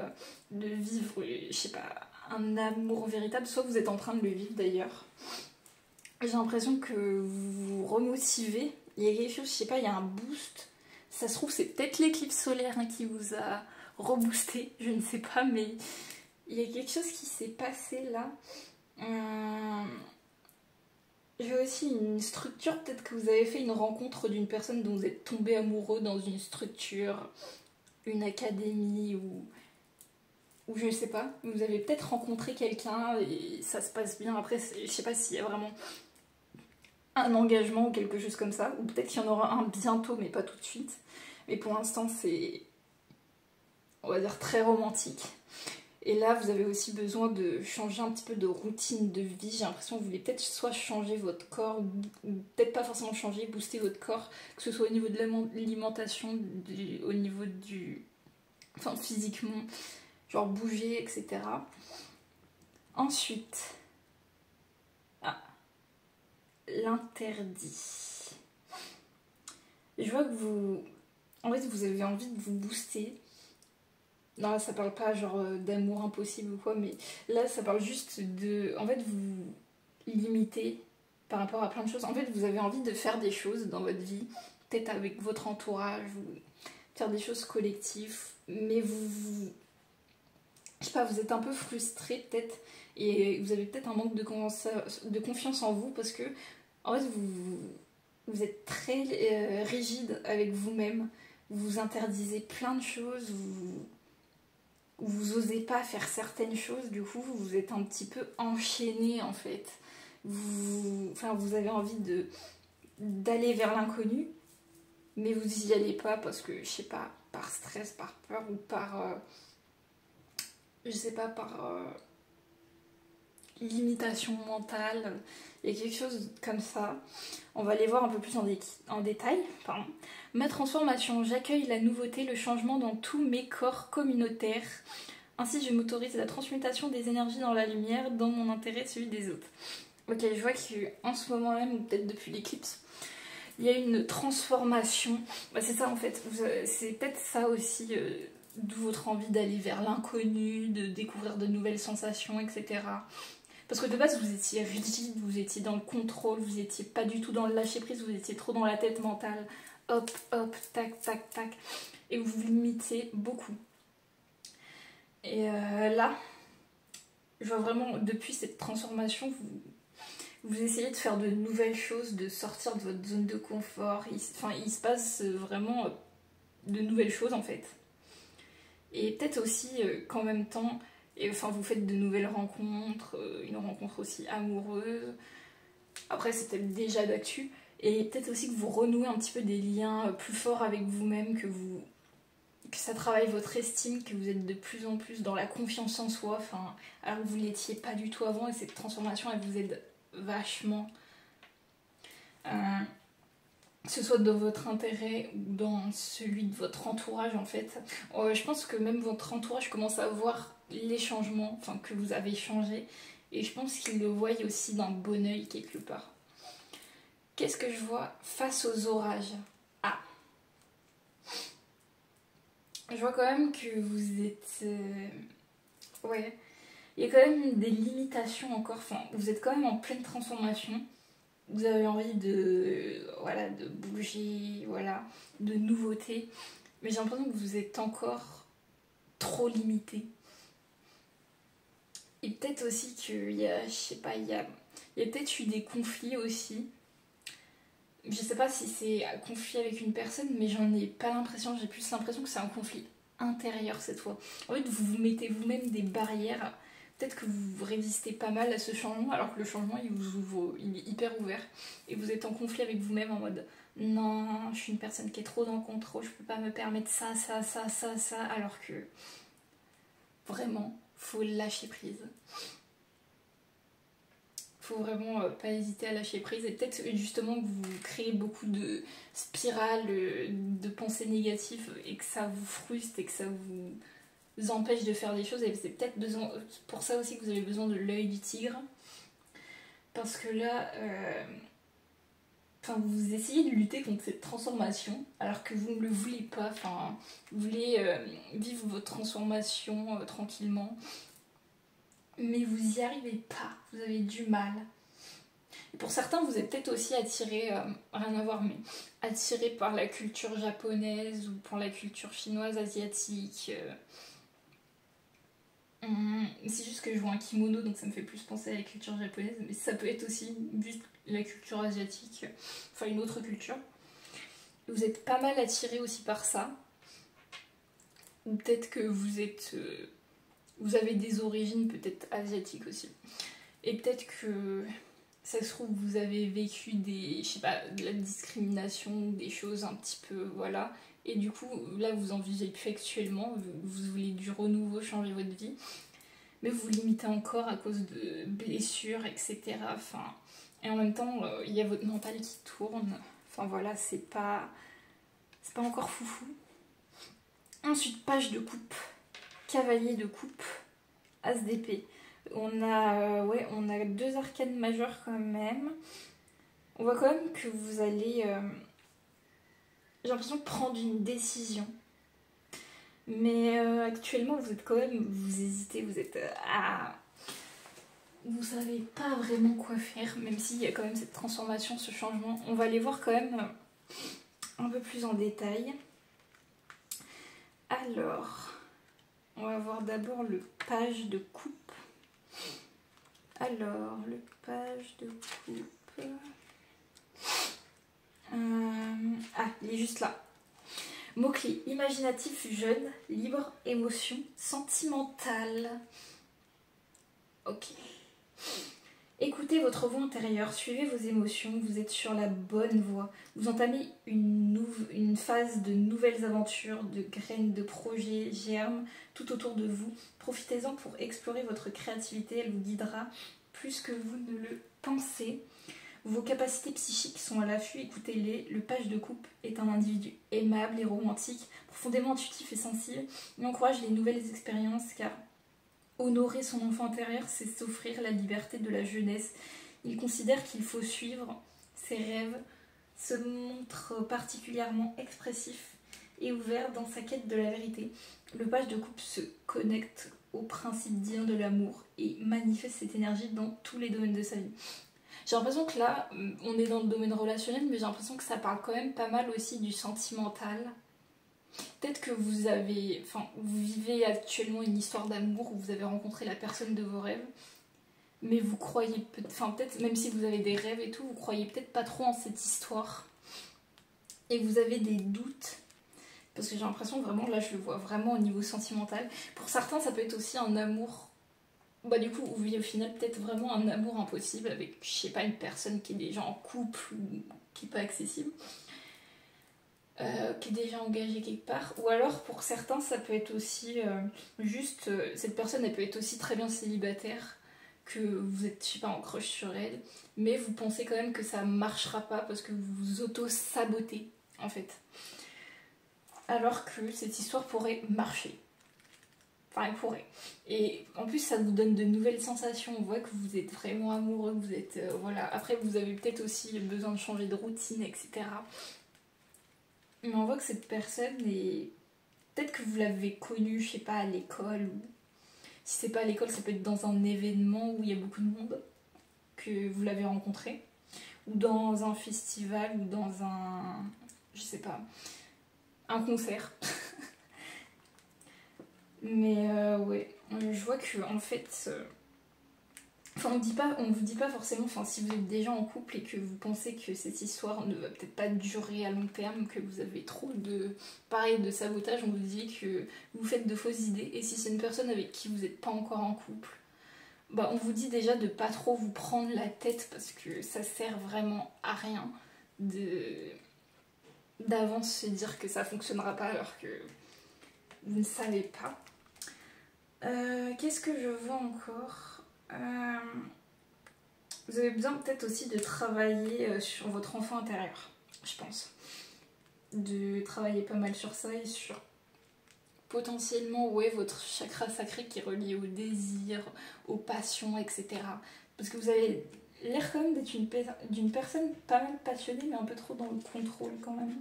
de vivre, je sais pas, un amour véritable, soit vous êtes en train de le vivre d'ailleurs. J'ai l'impression que vous vous remotivez, il y a quelque chose, je sais pas, il y a un boost. Ça se trouve c'est peut-être l'éclipse solaire qui vous a reboosté, je ne sais pas, mais il y a quelque chose qui s'est passé là. J'ai aussi une structure, peut-être que vous avez fait une rencontre d'une personne dont vous êtes tombé amoureux dans une structure, une académie ou je ne sais pas. Vous avez peut-être rencontré quelqu'un et ça se passe bien. Après, je sais pas s'il y a vraiment un engagement ou quelque chose comme ça. Ou peut-être qu'il y en aura un bientôt, mais pas tout de suite. Mais pour l'instant, c'est, on va dire, très romantique. Et là, vous avez aussi besoin de changer un petit peu de routine de vie. J'ai l'impression que vous voulez peut-être soit changer votre corps, ou peut-être pas forcément changer, booster votre corps, que ce soit au niveau de l'alimentation, au niveau du... enfin, physiquement, genre bouger, etc. Ensuite, l'interdit. Je vois que vous... en fait, vous avez envie de vous booster. Non, là, ça parle pas genre d'amour impossible ou quoi, mais là, ça parle juste de... en fait, vous limitez par rapport à plein de choses. En fait, vous avez envie de faire des choses dans votre vie, peut-être avec votre entourage, ou faire des choses collectives, mais je sais pas, vous êtes un peu frustré peut-être, et vous avez peut-être un manque de confiance en vous, parce que, en fait, vous êtes très rigide avec vous-même, vous vous interdisez plein de choses, vous osez pas faire certaines choses, du coup vous êtes un petit peu enchaîné en fait. Vous avez envie d'aller vers l'inconnu, mais vous y allez pas parce que, je sais pas, par stress, par peur ou par, je sais pas, par limitation mentale. Il y a quelque chose comme ça. On va aller voir un peu plus en détail. Pardon. Ma transformation, j'accueille la nouveauté, le changement dans tous mes corps communautaires. Ainsi, je m'autorise la transmutation des énergies dans la lumière, dans mon intérêt, celui des autres. Ok, je vois qu'en ce moment même, ou peut-être depuis l'éclipse, Il y a une transformation. Bah, c'est ça en fait. C'est peut-être ça aussi, d'où votre envie d'aller vers l'inconnu, de découvrir de nouvelles sensations, etc. Parce que de base, vous étiez rigide, vous étiez dans le contrôle, vous étiez pas du tout dans le lâcher prise, vous étiez trop dans la tête mentale. Hop, hop, tac, tac, tac. Et vous vous limitez beaucoup. Et là, je vois vraiment, depuis cette transformation, vous essayez de faire de nouvelles choses, de sortir de votre zone de confort. Il se passe vraiment de nouvelles choses en fait. Et peut-être aussi qu'en même temps, vous faites de nouvelles rencontres, une rencontre aussi amoureuse. Après, c'est peut-être déjà d'actu. Et peut-être aussi que vous renouez un petit peu des liens plus forts avec vous-même, que ça travaille votre estime, que vous êtes de plus en plus dans la confiance en soi. Alors que vous ne l'étiez pas du tout avant, et cette transformation, elle vous aide vachement. Que ce soit dans votre intérêt ou dans celui de votre entourage en fait. Je pense que même votre entourage commence à voir les changements, que vous avez changé, et je pense qu'ils le voient aussi d'un bon œil quelque part. Qu'est-ce que je vois face aux orages? Ah, je vois quand même que vous êtes... Ouais, il y a quand même des limitations encore, vous êtes quand même en pleine transformation. Vous avez envie de bouger, de nouveautés. Mais j'ai l'impression que vous êtes encore trop limité. Et peut-être aussi qu'il y a, je sais pas, il y a peut-être eu des conflits aussi. Je sais pas si c'est un conflit avec une personne, mais j'en ai pas l'impression. J'ai plus l'impression que c'est un conflit intérieur cette fois. En fait, vous vous mettez vous-même des barrières. Peut-être que vous résistez pas mal à ce changement, alors que le changement il est hyper ouvert. Et vous êtes en conflit avec vous-même en mode non, je suis une personne qui est trop dans le contrôle, je peux pas me permettre ça, alors que vraiment, faut lâcher prise. Faut vraiment pas hésiter à lâcher prise, et peut-être justement que vous créez beaucoup de spirales de pensées négatives et que ça vous frustre et que ça vous empêche de faire des choses, et c'est peut-être pour ça aussi que vous avez besoin de l'œil du tigre, parce que là vous essayez de lutter contre cette transformation alors que vous ne le voulez pas, vous voulez vivre votre transformation tranquillement, mais vous n'y arrivez pas, vous avez du mal. Et pour certains, vous êtes peut-être aussi attiré, rien à voir, mais attiré par la culture japonaise ou par la culture chinoise, asiatique. C'est juste que je vois un kimono, donc ça me fait plus penser à la culture japonaise, mais ça peut être aussi juste la culture asiatique, une autre culture. Vous êtes pas mal attiré aussi par ça, ou peut-être que vous avez des origines peut-être asiatiques aussi, et peut-être que ça se trouve vous avez vécu de la discrimination, des choses un petit peu, et du coup là vous en vivez plus actuellement, vous voulez du renouveau, changer votre vie, mais vous vous limitez encore à cause de blessures, etc. Et en même temps, il y a votre mental qui tourne. C'est pas encore foufou. Ensuite, page de coupe, cavalier de coupe, as d'épée. On a deux arcanes majeures quand même. On voit quand même que vous allez, j'ai l'impression de prendre une décision. Mais actuellement, vous hésitez, vous êtes vous savez pas vraiment quoi faire, même s'il y a quand même cette transformation, ce changement. On va les voir quand même un peu plus en détail. Alors, on va voir d'abord le page de coupe. Alors, le page de coupe... il est juste là. Mots-clés: imaginatif, jeune, libre, émotion, sentimentale. Ok. Écoutez votre voix intérieure, suivez vos émotions, vous êtes sur la bonne voie. Vous entamez une phase de nouvelles aventures, de graines, de projets germent tout autour de vous. Profitez-en pour explorer votre créativité, elle vous guidera plus que vous ne le pensez. Vos capacités psychiques sont à l'affût, écoutez-les. Le page de coupe est un individu aimable et romantique, profondément intuitif et sensible. Il encourage les nouvelles expériences car honorer son enfant intérieur, c'est s'offrir la liberté de la jeunesse. Il considère qu'il faut suivre ses rêves se montre particulièrement expressif et ouvert dans sa quête de la vérité. Le page de coupe se connecte au principe divin de l'amour et manifeste cette énergie dans tous les domaines de sa vie. J'ai l'impression que là, on est dans le domaine relationnel, mais j'ai l'impression que ça parle quand même pas mal aussi du sentimental. Peut-être que vous vivez actuellement une histoire d'amour où vous avez rencontré la personne de vos rêves, mais vous croyez, peut-être même si vous avez des rêves et tout, vous croyez peut-être pas trop en cette histoire et vous avez des doutes. Parce que j'ai l'impression vraiment, là je le vois vraiment au niveau sentimental. Pour certains, ça peut être aussi un amour. Bah du coup, oui, au final, peut-être vraiment un amour impossible avec, je sais pas, une personne qui est déjà en couple ou qui est pas accessible. Qui est déjà engagée quelque part. Ou alors, pour certains, ça peut être aussi cette personne, elle peut être aussi très bien célibataire, que vous êtes, je sais pas, en crush sur elle, mais vous pensez quand même que ça marchera pas parce que vous vous auto-sabotez, en fait. Alors que cette histoire pourrait marcher. Enfin, elle pourrait. Et en plus, ça vous donne de nouvelles sensations. On voit que vous êtes vraiment amoureux, vous êtes... voilà. Après, vous avez peut-être aussi besoin de changer de routine, etc. Mais on voit que cette personne est... Peut-être que vous l'avez connue, je sais pas, à l'école. Ou... Si c'est pas à l'école, ça peut être dans un événement où il y a beaucoup de monde que vous l'avez rencontré. Ou dans un festival, ou dans un... Je sais pas... Un concert. Mais ouais, je vois que en fait, enfin on vous dit pas forcément, enfin si vous êtes déjà en couple et que vous pensez que cette histoire ne va peut-être pas durer à long terme, que vous avez trop de pareil de sabotage, on vous dit que vous faites de fausses idées. Et si c'est une personne avec qui vous n'êtes pas encore en couple, bah on vous dit déjà de pas trop vous prendre la tête parce que ça sert vraiment à rien d'avance se dire que ça fonctionnera pas alors que vous ne savez pas. Qu'est-ce que je vois encore vous avez besoin peut-être aussi de travailler sur votre enfant intérieur, je pense. De travailler pas mal sur ça et sur potentiellement ouais, votre chakra sacré qui est relié au désir, aux passions, etc. Parce que vous avez l'air quand même d'être d'une personne pas mal passionnée, mais un peu trop dans le contrôle quand même.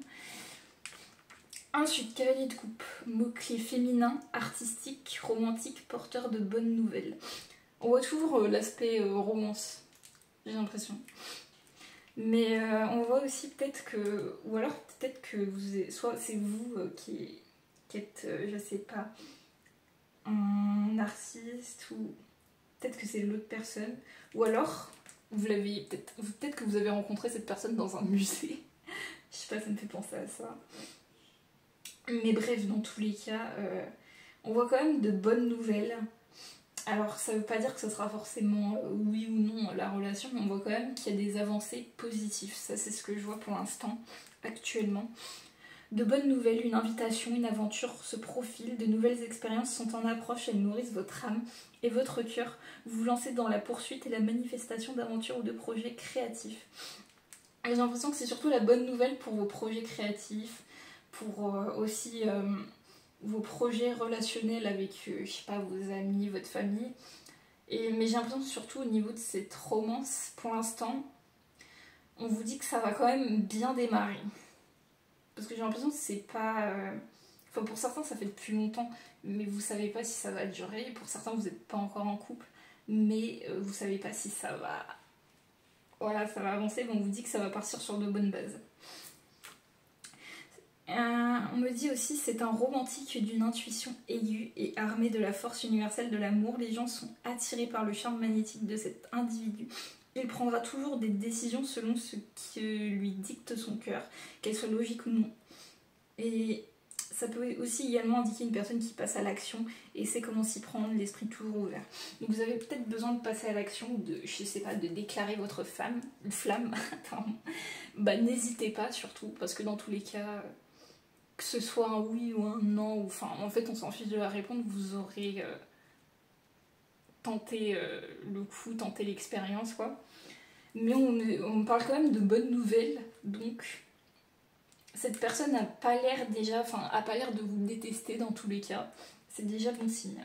Ensuite, cavalier de coupe, mot-clé féminin, artistique, romantique, porteur de bonnes nouvelles. On voit toujours l'aspect romance, j'ai l'impression. Mais on voit aussi peut-être que, ou alors peut-être que soit c'est vous qui êtes, je sais pas, un narcissiste, ou peut-être que c'est l'autre personne, ou alors peut-être que vous avez rencontré cette personne dans un musée. Je sais pas, ça me fait penser à ça. Mais bref, dans tous les cas, on voit quand même de bonnes nouvelles. Alors, ça veut pas dire que ce sera forcément oui ou non la relation, mais on voit quand même qu'il y a des avancées positives. Ça, c'est ce que je vois pour l'instant, actuellement. De bonnes nouvelles, une invitation, une aventure se profile, de nouvelles expériences sont en approche, elles nourrissent votre âme et votre cœur. Vous vous lancez dans la poursuite et la manifestation d'aventures ou de projets créatifs. Et j'ai l'impression que c'est surtout la bonne nouvelle pour vos projets créatifs, pour aussi vos projets relationnels avec, je sais pas, vos amis, votre famille. Mais j'ai l'impression que surtout au niveau de cette romance, pour l'instant, on vous dit que ça va quand même bien démarrer. Parce que j'ai l'impression que c'est pas... Enfin, pour certains, ça fait depuis longtemps, mais vous savez pas si ça va durer. Pour certains, vous n'êtes pas encore en couple, mais vous savez pas si ça va... Voilà, ça va avancer, mais on vous dit que ça va partir sur de bonnes bases. On me dit aussi c'est un romantique d'une intuition aiguë et armé de la force universelle de l'amour. Les gens sont attirés par le charme magnétique de cet individu. Il prendra toujours des décisions selon ce que lui dicte son cœur, qu'elles soient logiques ou non. Et ça peut aussi également indiquer une personne qui passe à l'action et sait comment s'y prendre, l'esprit toujours ouvert. Donc vous avez peut-être besoin de passer à l'action ou de, je sais pas, de déclarer votre flamme. Bah n'hésitez pas surtout, parce que dans tous les cas... que ce soit un oui ou un non, ou enfin en fait on s'en fiche de la réponse, vous aurez tenté le coup, tenté l'expérience quoi. Mais on parle quand même de bonnes nouvelles, donc cette personne n'a pas l'air déjà, enfin a pas l'air de vous détester dans tous les cas, c'est déjà bon signe.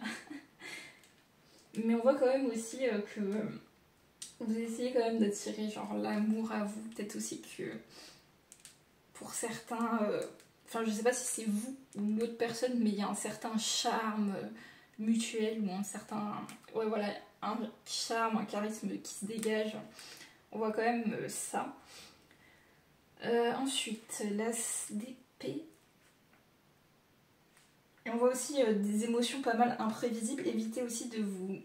Mais on voit quand même aussi que vous essayez quand même d'attirer genre l'amour à vous, peut-être aussi que pour certains, enfin je sais pas si c'est vous ou l'autre personne, mais il y a un certain charme mutuel ou un certain, ouais voilà, un charme, un charisme qui se dégage. On voit quand même ça. Ensuite, l'as d'épée. Et on voit aussi des émotions pas mal imprévisibles. Évitez aussi de vous,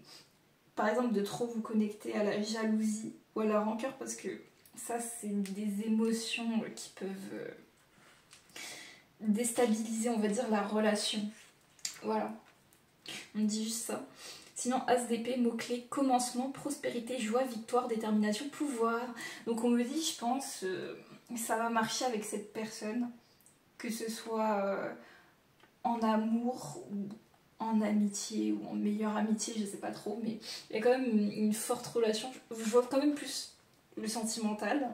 par exemple, de trop vous connecter à la jalousie ou à la rancœur, parce que ça, c'est des émotions qui peuvent déstabiliser, on va dire, la relation. Voilà, on dit juste ça. Sinon, as d'épée, mot-clé, commencement, prospérité, joie, victoire, détermination, pouvoir. Donc on me dit, je pense, ça va marcher avec cette personne, que ce soit en amour ou en amitié ou en meilleure amitié, je sais pas trop, mais il y a quand même une forte relation. Je vois quand même plus le sentimental,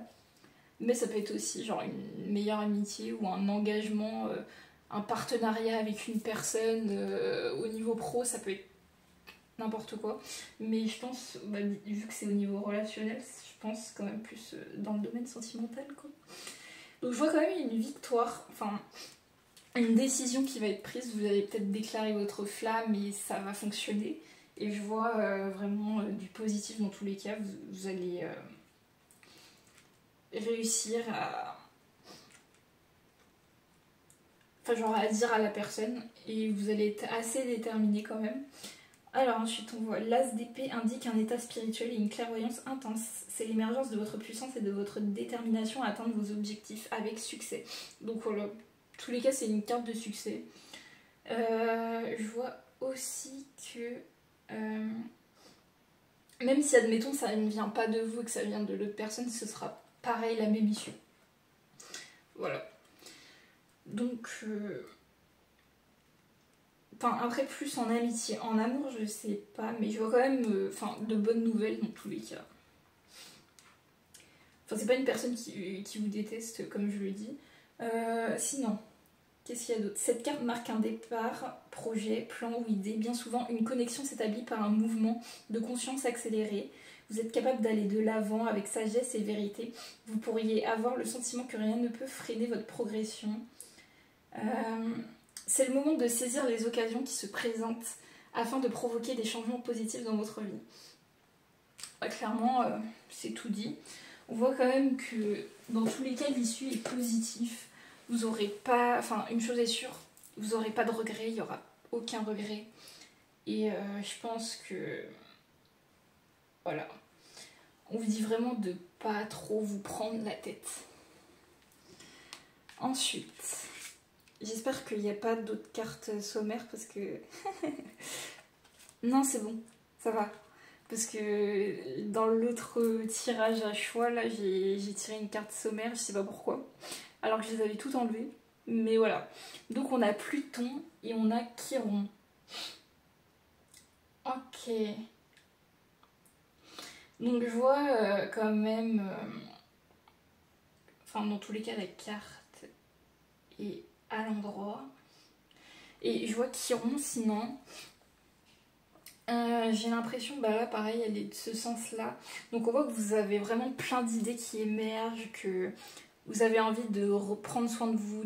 mais ça peut être aussi genre une meilleure amitié ou un engagement, un partenariat avec une personne au niveau pro, ça peut être n'importe quoi. Mais je pense, bah, vu que c'est au niveau relationnel, je pense quand même plus dans le domaine sentimental, quoi. Donc je vois quand même une victoire, enfin une décision qui va être prise. Vous allez peut-être déclarer votre flamme et ça va fonctionner. Et je vois vraiment du positif dans tous les cas. Vous allez réussir à... Enfin, genre à dire à la personne. Et vous allez être assez déterminé quand même. Alors ensuite on voit l'as d'épée indique un état spirituel et une clairvoyance intense. C'est l'émergence de votre puissance et de votre détermination à atteindre vos objectifs avec succès. Donc voilà, tous les cas c'est une carte de succès. Je vois aussi que même si admettons ça ne vient pas de vous et que ça vient de l'autre personne, ce sera pareil la même issue. Voilà. Donc enfin après plus en amitié, en amour je sais pas, mais je vois quand même de bonnes nouvelles dans tous les cas. Enfin c'est pas une personne qui vous déteste comme je le dis. Sinon, qu'est-ce qu'il y a d'autre? Cette carte marque un départ, projet, plan ou idée. Bien souvent, une connexion s'établit par un mouvement de conscience accéléré. Vous êtes capable d'aller de l'avant avec sagesse et vérité. Vous pourriez avoir le sentiment que rien ne peut freiner votre progression. C'est le moment de saisir les occasions qui se présentent afin de provoquer des changements positifs dans votre vie. Clairement, c'est tout dit. On voit quand même que dans tous les cas, l'issue est positive. Vous aurez pas, enfin une chose est sûre, vous n'aurez pas de regret, il n'y aura aucun regret. Et je pense que, voilà, on vous dit vraiment de pas trop vous prendre la tête. Ensuite, j'espère qu'il n'y a pas d'autres cartes sommaires parce que... Non, c'est bon, ça va. Parce que dans l'autre tirage à choix, là, j'ai tiré une carte sommaire, je sais pas pourquoi. Alors que je les avais toutes enlevées. Mais voilà. Donc on a Pluton et on a Chiron. Ok. Donc je vois quand même... Enfin, dans tous les cas, la carte est à l'endroit. Et je vois Chiron, sinon... j'ai l'impression, bah là pareil, elle est de ce sens-là. Donc on voit que vous avez vraiment plein d'idées qui émergent, que vous avez envie de reprendre soin de vous,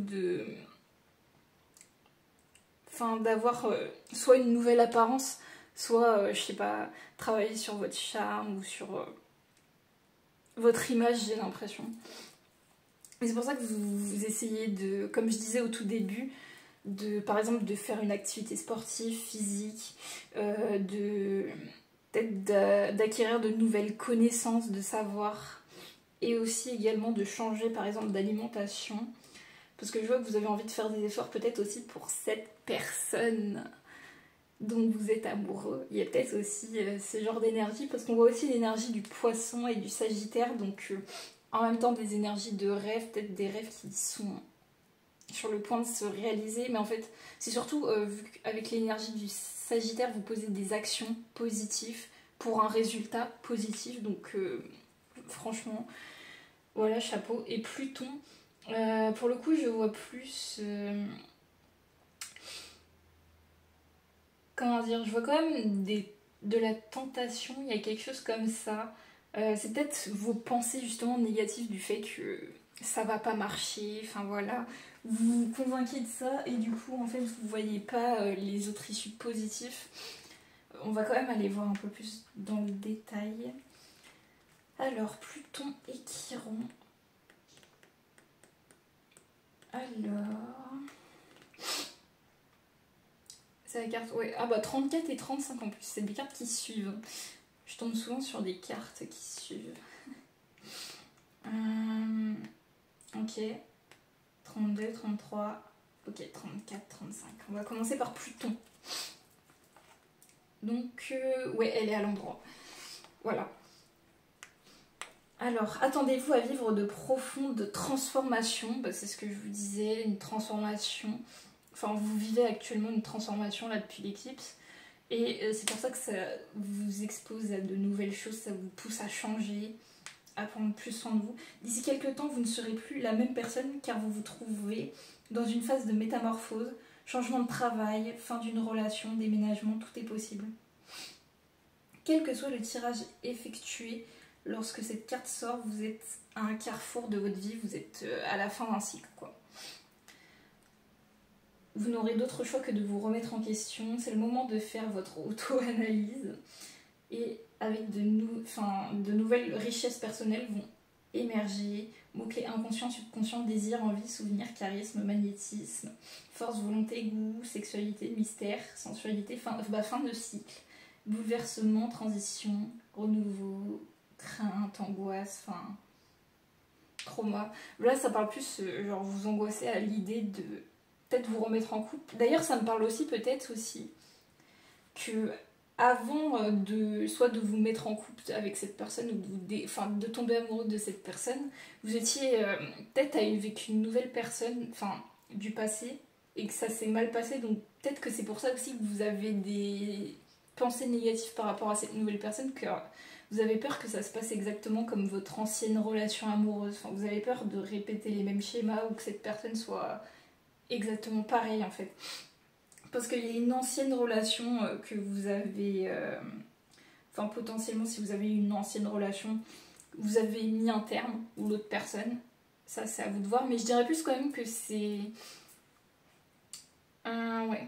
d'avoir soit une nouvelle apparence, soit, je sais pas, travailler sur votre charme ou sur votre image, j'ai l'impression. Et c'est pour ça que vous essayez de, comme je disais au tout début, par exemple de faire une activité sportive, physique, peut-être d'acquérir de nouvelles connaissances, de savoir, et aussi également de changer par exemple d'alimentation, parce que je vois que vous avez envie de faire des efforts peut-être aussi pour cette personne dont vous êtes amoureux. Il y a peut-être aussi ce genre d'énergie, parce qu'on voit aussi l'énergie du poisson et du sagittaire, donc en même temps des énergies de rêve, peut-être des rêves qui sont sur le point de se réaliser, mais en fait c'est surtout vu qu'avec l'énergie du Sagittaire vous posez des actions positives pour un résultat positif, donc franchement voilà, chapeau. Et Pluton, pour le coup je vois plus comment dire, je vois quand même de la tentation, il y a quelque chose comme ça. C'est peut-être vos pensées justement négatives du fait que ça va pas marcher, enfin voilà. Vous vous convainquez de ça et du coup en fait vous voyez pas les autres issues positives. On va quand même aller voir un peu plus dans le détail. Alors, Pluton et Chiron. Alors... C'est la carte... Ouais, ah bah 34 et 35 en plus, c'est des cartes qui suivent. Je tombe souvent sur des cartes qui suivent. Ok. 32, 33... Ok, 34, 35. On va commencer par Pluton. Donc, ouais, elle est à l'endroit. Voilà. Alors, attendez-vous à vivre de profondes transformations. Bah, c'est ce que je vous disais, une transformation. Enfin, vous vivez actuellement une transformation là depuis l'éclipse. Et c'est pour ça que ça vous expose à de nouvelles choses, ça vous pousse à changer, à prendre plus soin de vous. D'ici quelques temps, vous ne serez plus la même personne car vous vous trouvez dans une phase de métamorphose, changement de travail, fin d'une relation, déménagement, tout est possible. Quel que soit le tirage effectué, lorsque cette carte sort, vous êtes à un carrefour de votre vie, vous êtes à la fin d'un cycle, quoi. Vous n'aurez d'autre choix que de vous remettre en question, c'est le moment de faire votre auto-analyse et avec de nouvelles richesses personnelles vont émerger, mots-clés inconscient, subconscient, désir, envie, souvenir, charisme, magnétisme, force, volonté, goût, sexualité, mystère, sensualité, fin de cycle, bouleversement, transition, renouveau, crainte, angoisse, trauma. Là ça parle plus, genre vous angoissez à l'idée de peut-être vous remettre en couple. D'ailleurs ça me parle aussi peut-être aussi que avant soit de vous mettre en couple avec cette personne ou de tomber amoureux de cette personne, vous étiez peut-être avec une nouvelle personne du passé et que ça s'est mal passé, donc peut-être que c'est pour ça aussi que vous avez des pensées négatives par rapport à cette nouvelle personne, que vous avez peur que ça se passe exactement comme votre ancienne relation amoureuse, vous avez peur de répéter les mêmes schémas ou que cette personne soit exactement pareille en fait. Parce qu'il y a une ancienne relation que vous avez... potentiellement, si vous avez eu une ancienne relation, vous avez mis un terme, ou l'autre personne. Ça, c'est à vous de voir. Mais je dirais plus quand même que c'est... ouais.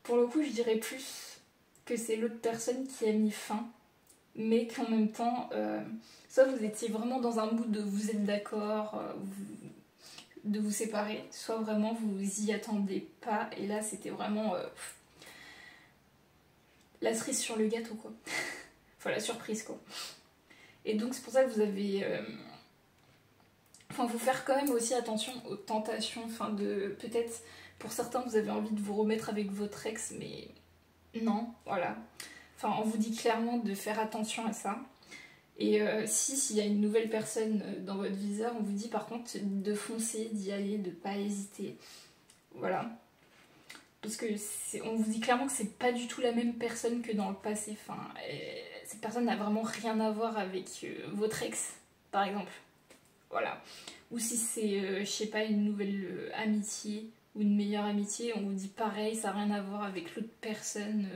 Pour le coup, je dirais plus que c'est l'autre personne qui a mis fin. Mais qu'en même temps, soit vous étiez vraiment dans un mood de vous êtes d'accord, de vous séparer, soit vraiment vous y attendez pas et là c'était vraiment la cerise sur le gâteau quoi. Enfin la surprise quoi. Et donc c'est pour ça que vous avez faut faire quand même aussi attention aux tentations, peut-être pour certains vous avez envie de vous remettre avec votre ex mais non, voilà. On vous dit clairement de faire attention à ça. Et s'il y a une nouvelle personne dans votre viseur, on vous dit par contre de foncer, d'y aller, de pas hésiter. Voilà. Parce que on vous dit clairement que c'est pas du tout la même personne que dans le passé. Cette personne n'a vraiment rien à voir avec votre ex, par exemple. Voilà. Ou si c'est, je sais pas, une nouvelle amitié ou une meilleure amitié, on vous dit pareil, ça n'a rien à voir avec l'autre personne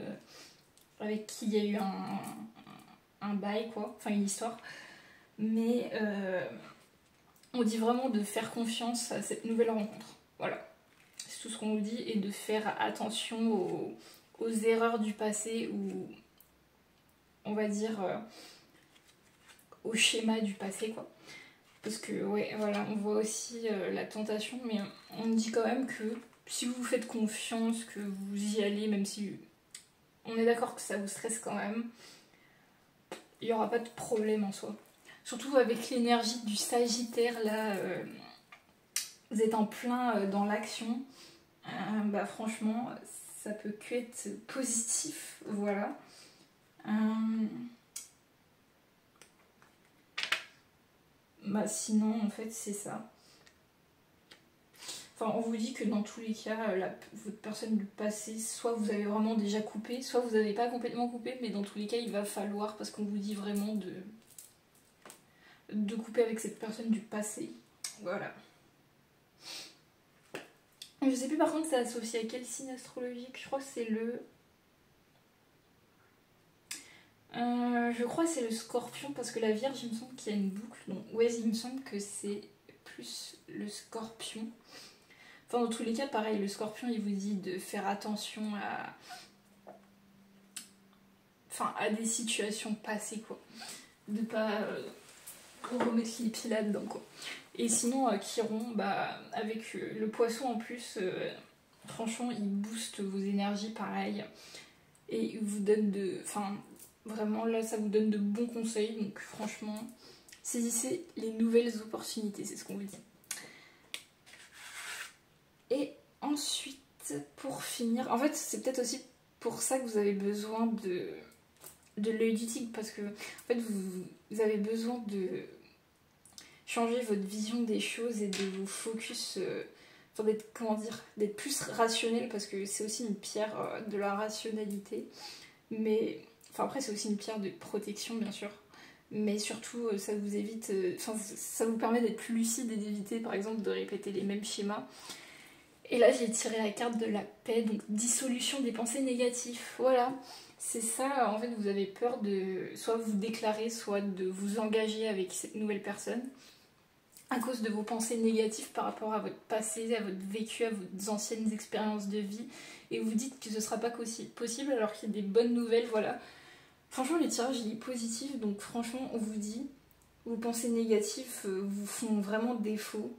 avec qui il y a eu un bail quoi, une histoire, mais on dit vraiment de faire confiance à cette nouvelle rencontre, voilà, c'est tout ce qu'on vous dit, et de faire attention aux erreurs du passé ou on va dire au schéma du passé quoi, parce que ouais voilà, on voit aussi la tentation, mais on dit quand même que si vous vous faites confiance, que vous y allez, même si on est d'accord que ça vous stresse quand même, il n'y aura pas de problème en soi. Surtout avec l'énergie du Sagittaire, là, vous êtes en plein dans l'action. Franchement, ça peut que être positif, voilà. Sinon, en fait, c'est ça. On vous dit que dans tous les cas, votre personne du passé, soit vous avez vraiment déjà coupé, soit vous n'avez pas complètement coupé, mais dans tous les cas, il va falloir, parce qu'on vous dit vraiment de couper avec cette personne du passé. Voilà. Je sais plus par contre c'est associé à quel signe astrologique, je crois que c'est le... je crois que c'est le Scorpion, parce que la Vierge, il me semble qu'il y a une boucle. Donc, ouais, il me semble que c'est plus le Scorpion. Enfin, dans tous les cas, pareil, le Scorpion, il vous dit de faire attention à des situations passées, quoi. De pas remettre les pieds là-dedans, quoi. Et sinon, Chiron, bah, avec le Poisson en plus, franchement, il booste vos énergies, pareil. Et il vous donne vraiment, là, ça vous donne de bons conseils. Donc, franchement, saisissez les nouvelles opportunités, c'est ce qu'on vous dit. Et ensuite, pour finir, en fait, c'est peut-être aussi pour ça que vous avez besoin de l'œil du tigre, parce que en fait, vous avez besoin de changer votre vision des choses et de vous focus, d'être plus rationnel, parce que c'est aussi une pierre de la rationalité. Mais, enfin après, c'est aussi une pierre de protection, bien sûr. Mais surtout, ça vous évite, ça vous permet d'être plus lucide et d'éviter, par exemple, de répéter les mêmes schémas. Et là, j'ai tiré la carte de la paix, donc dissolution des pensées négatives. Voilà, c'est ça, en fait, vous avez peur de soit vous déclarer, soit de vous engager avec cette nouvelle personne à cause de vos pensées négatives par rapport à votre passé, à votre vécu, à vos anciennes expériences de vie. Et vous dites que ce ne sera pas possible alors qu'il y a des bonnes nouvelles, voilà. Franchement, les tirages, il est positif, donc franchement, on vous dit, vos pensées négatives vous font vraiment défaut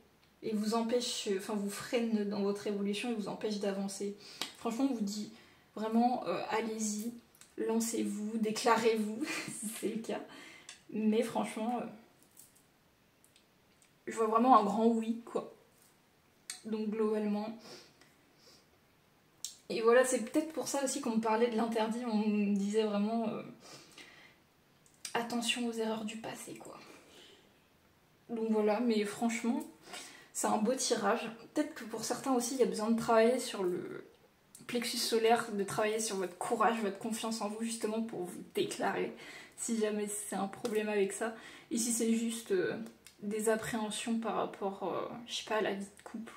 et vous empêchent, vous freinent dans votre évolution et vous empêchent d'avancer. Franchement, on vous dit vraiment, allez-y, lancez-vous, déclarez-vous, si c'est le cas. Mais franchement, je vois vraiment un grand oui, quoi. Donc globalement... Et voilà, c'est peut-être pour ça aussi qu'on me parlait de l'interdit, on me disait vraiment attention aux erreurs du passé, quoi. Donc voilà, mais franchement, c'est un beau tirage. Peut-être que pour certains aussi, il y a besoin de travailler sur le plexus solaire, de travailler sur votre courage, votre confiance en vous, justement pour vous déclarer, si jamais c'est un problème avec ça. Et si c'est juste des appréhensions par rapport, je sais pas, à la vie de couple,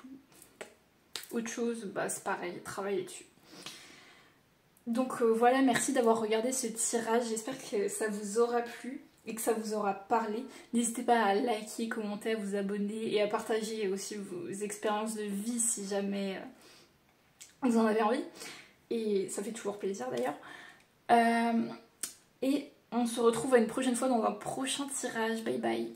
autre chose, bah c'est pareil, travaillez dessus. Donc voilà, merci d'avoir regardé ce tirage, j'espère que ça vous aura plu et que ça vous aura parlé. N'hésitez pas à liker, commenter, à vous abonner et à partager aussi vos expériences de vie si jamais vous en avez envie. Et ça fait toujours plaisir d'ailleurs. Et on se retrouve à une prochaine fois dans un prochain tirage. Bye bye.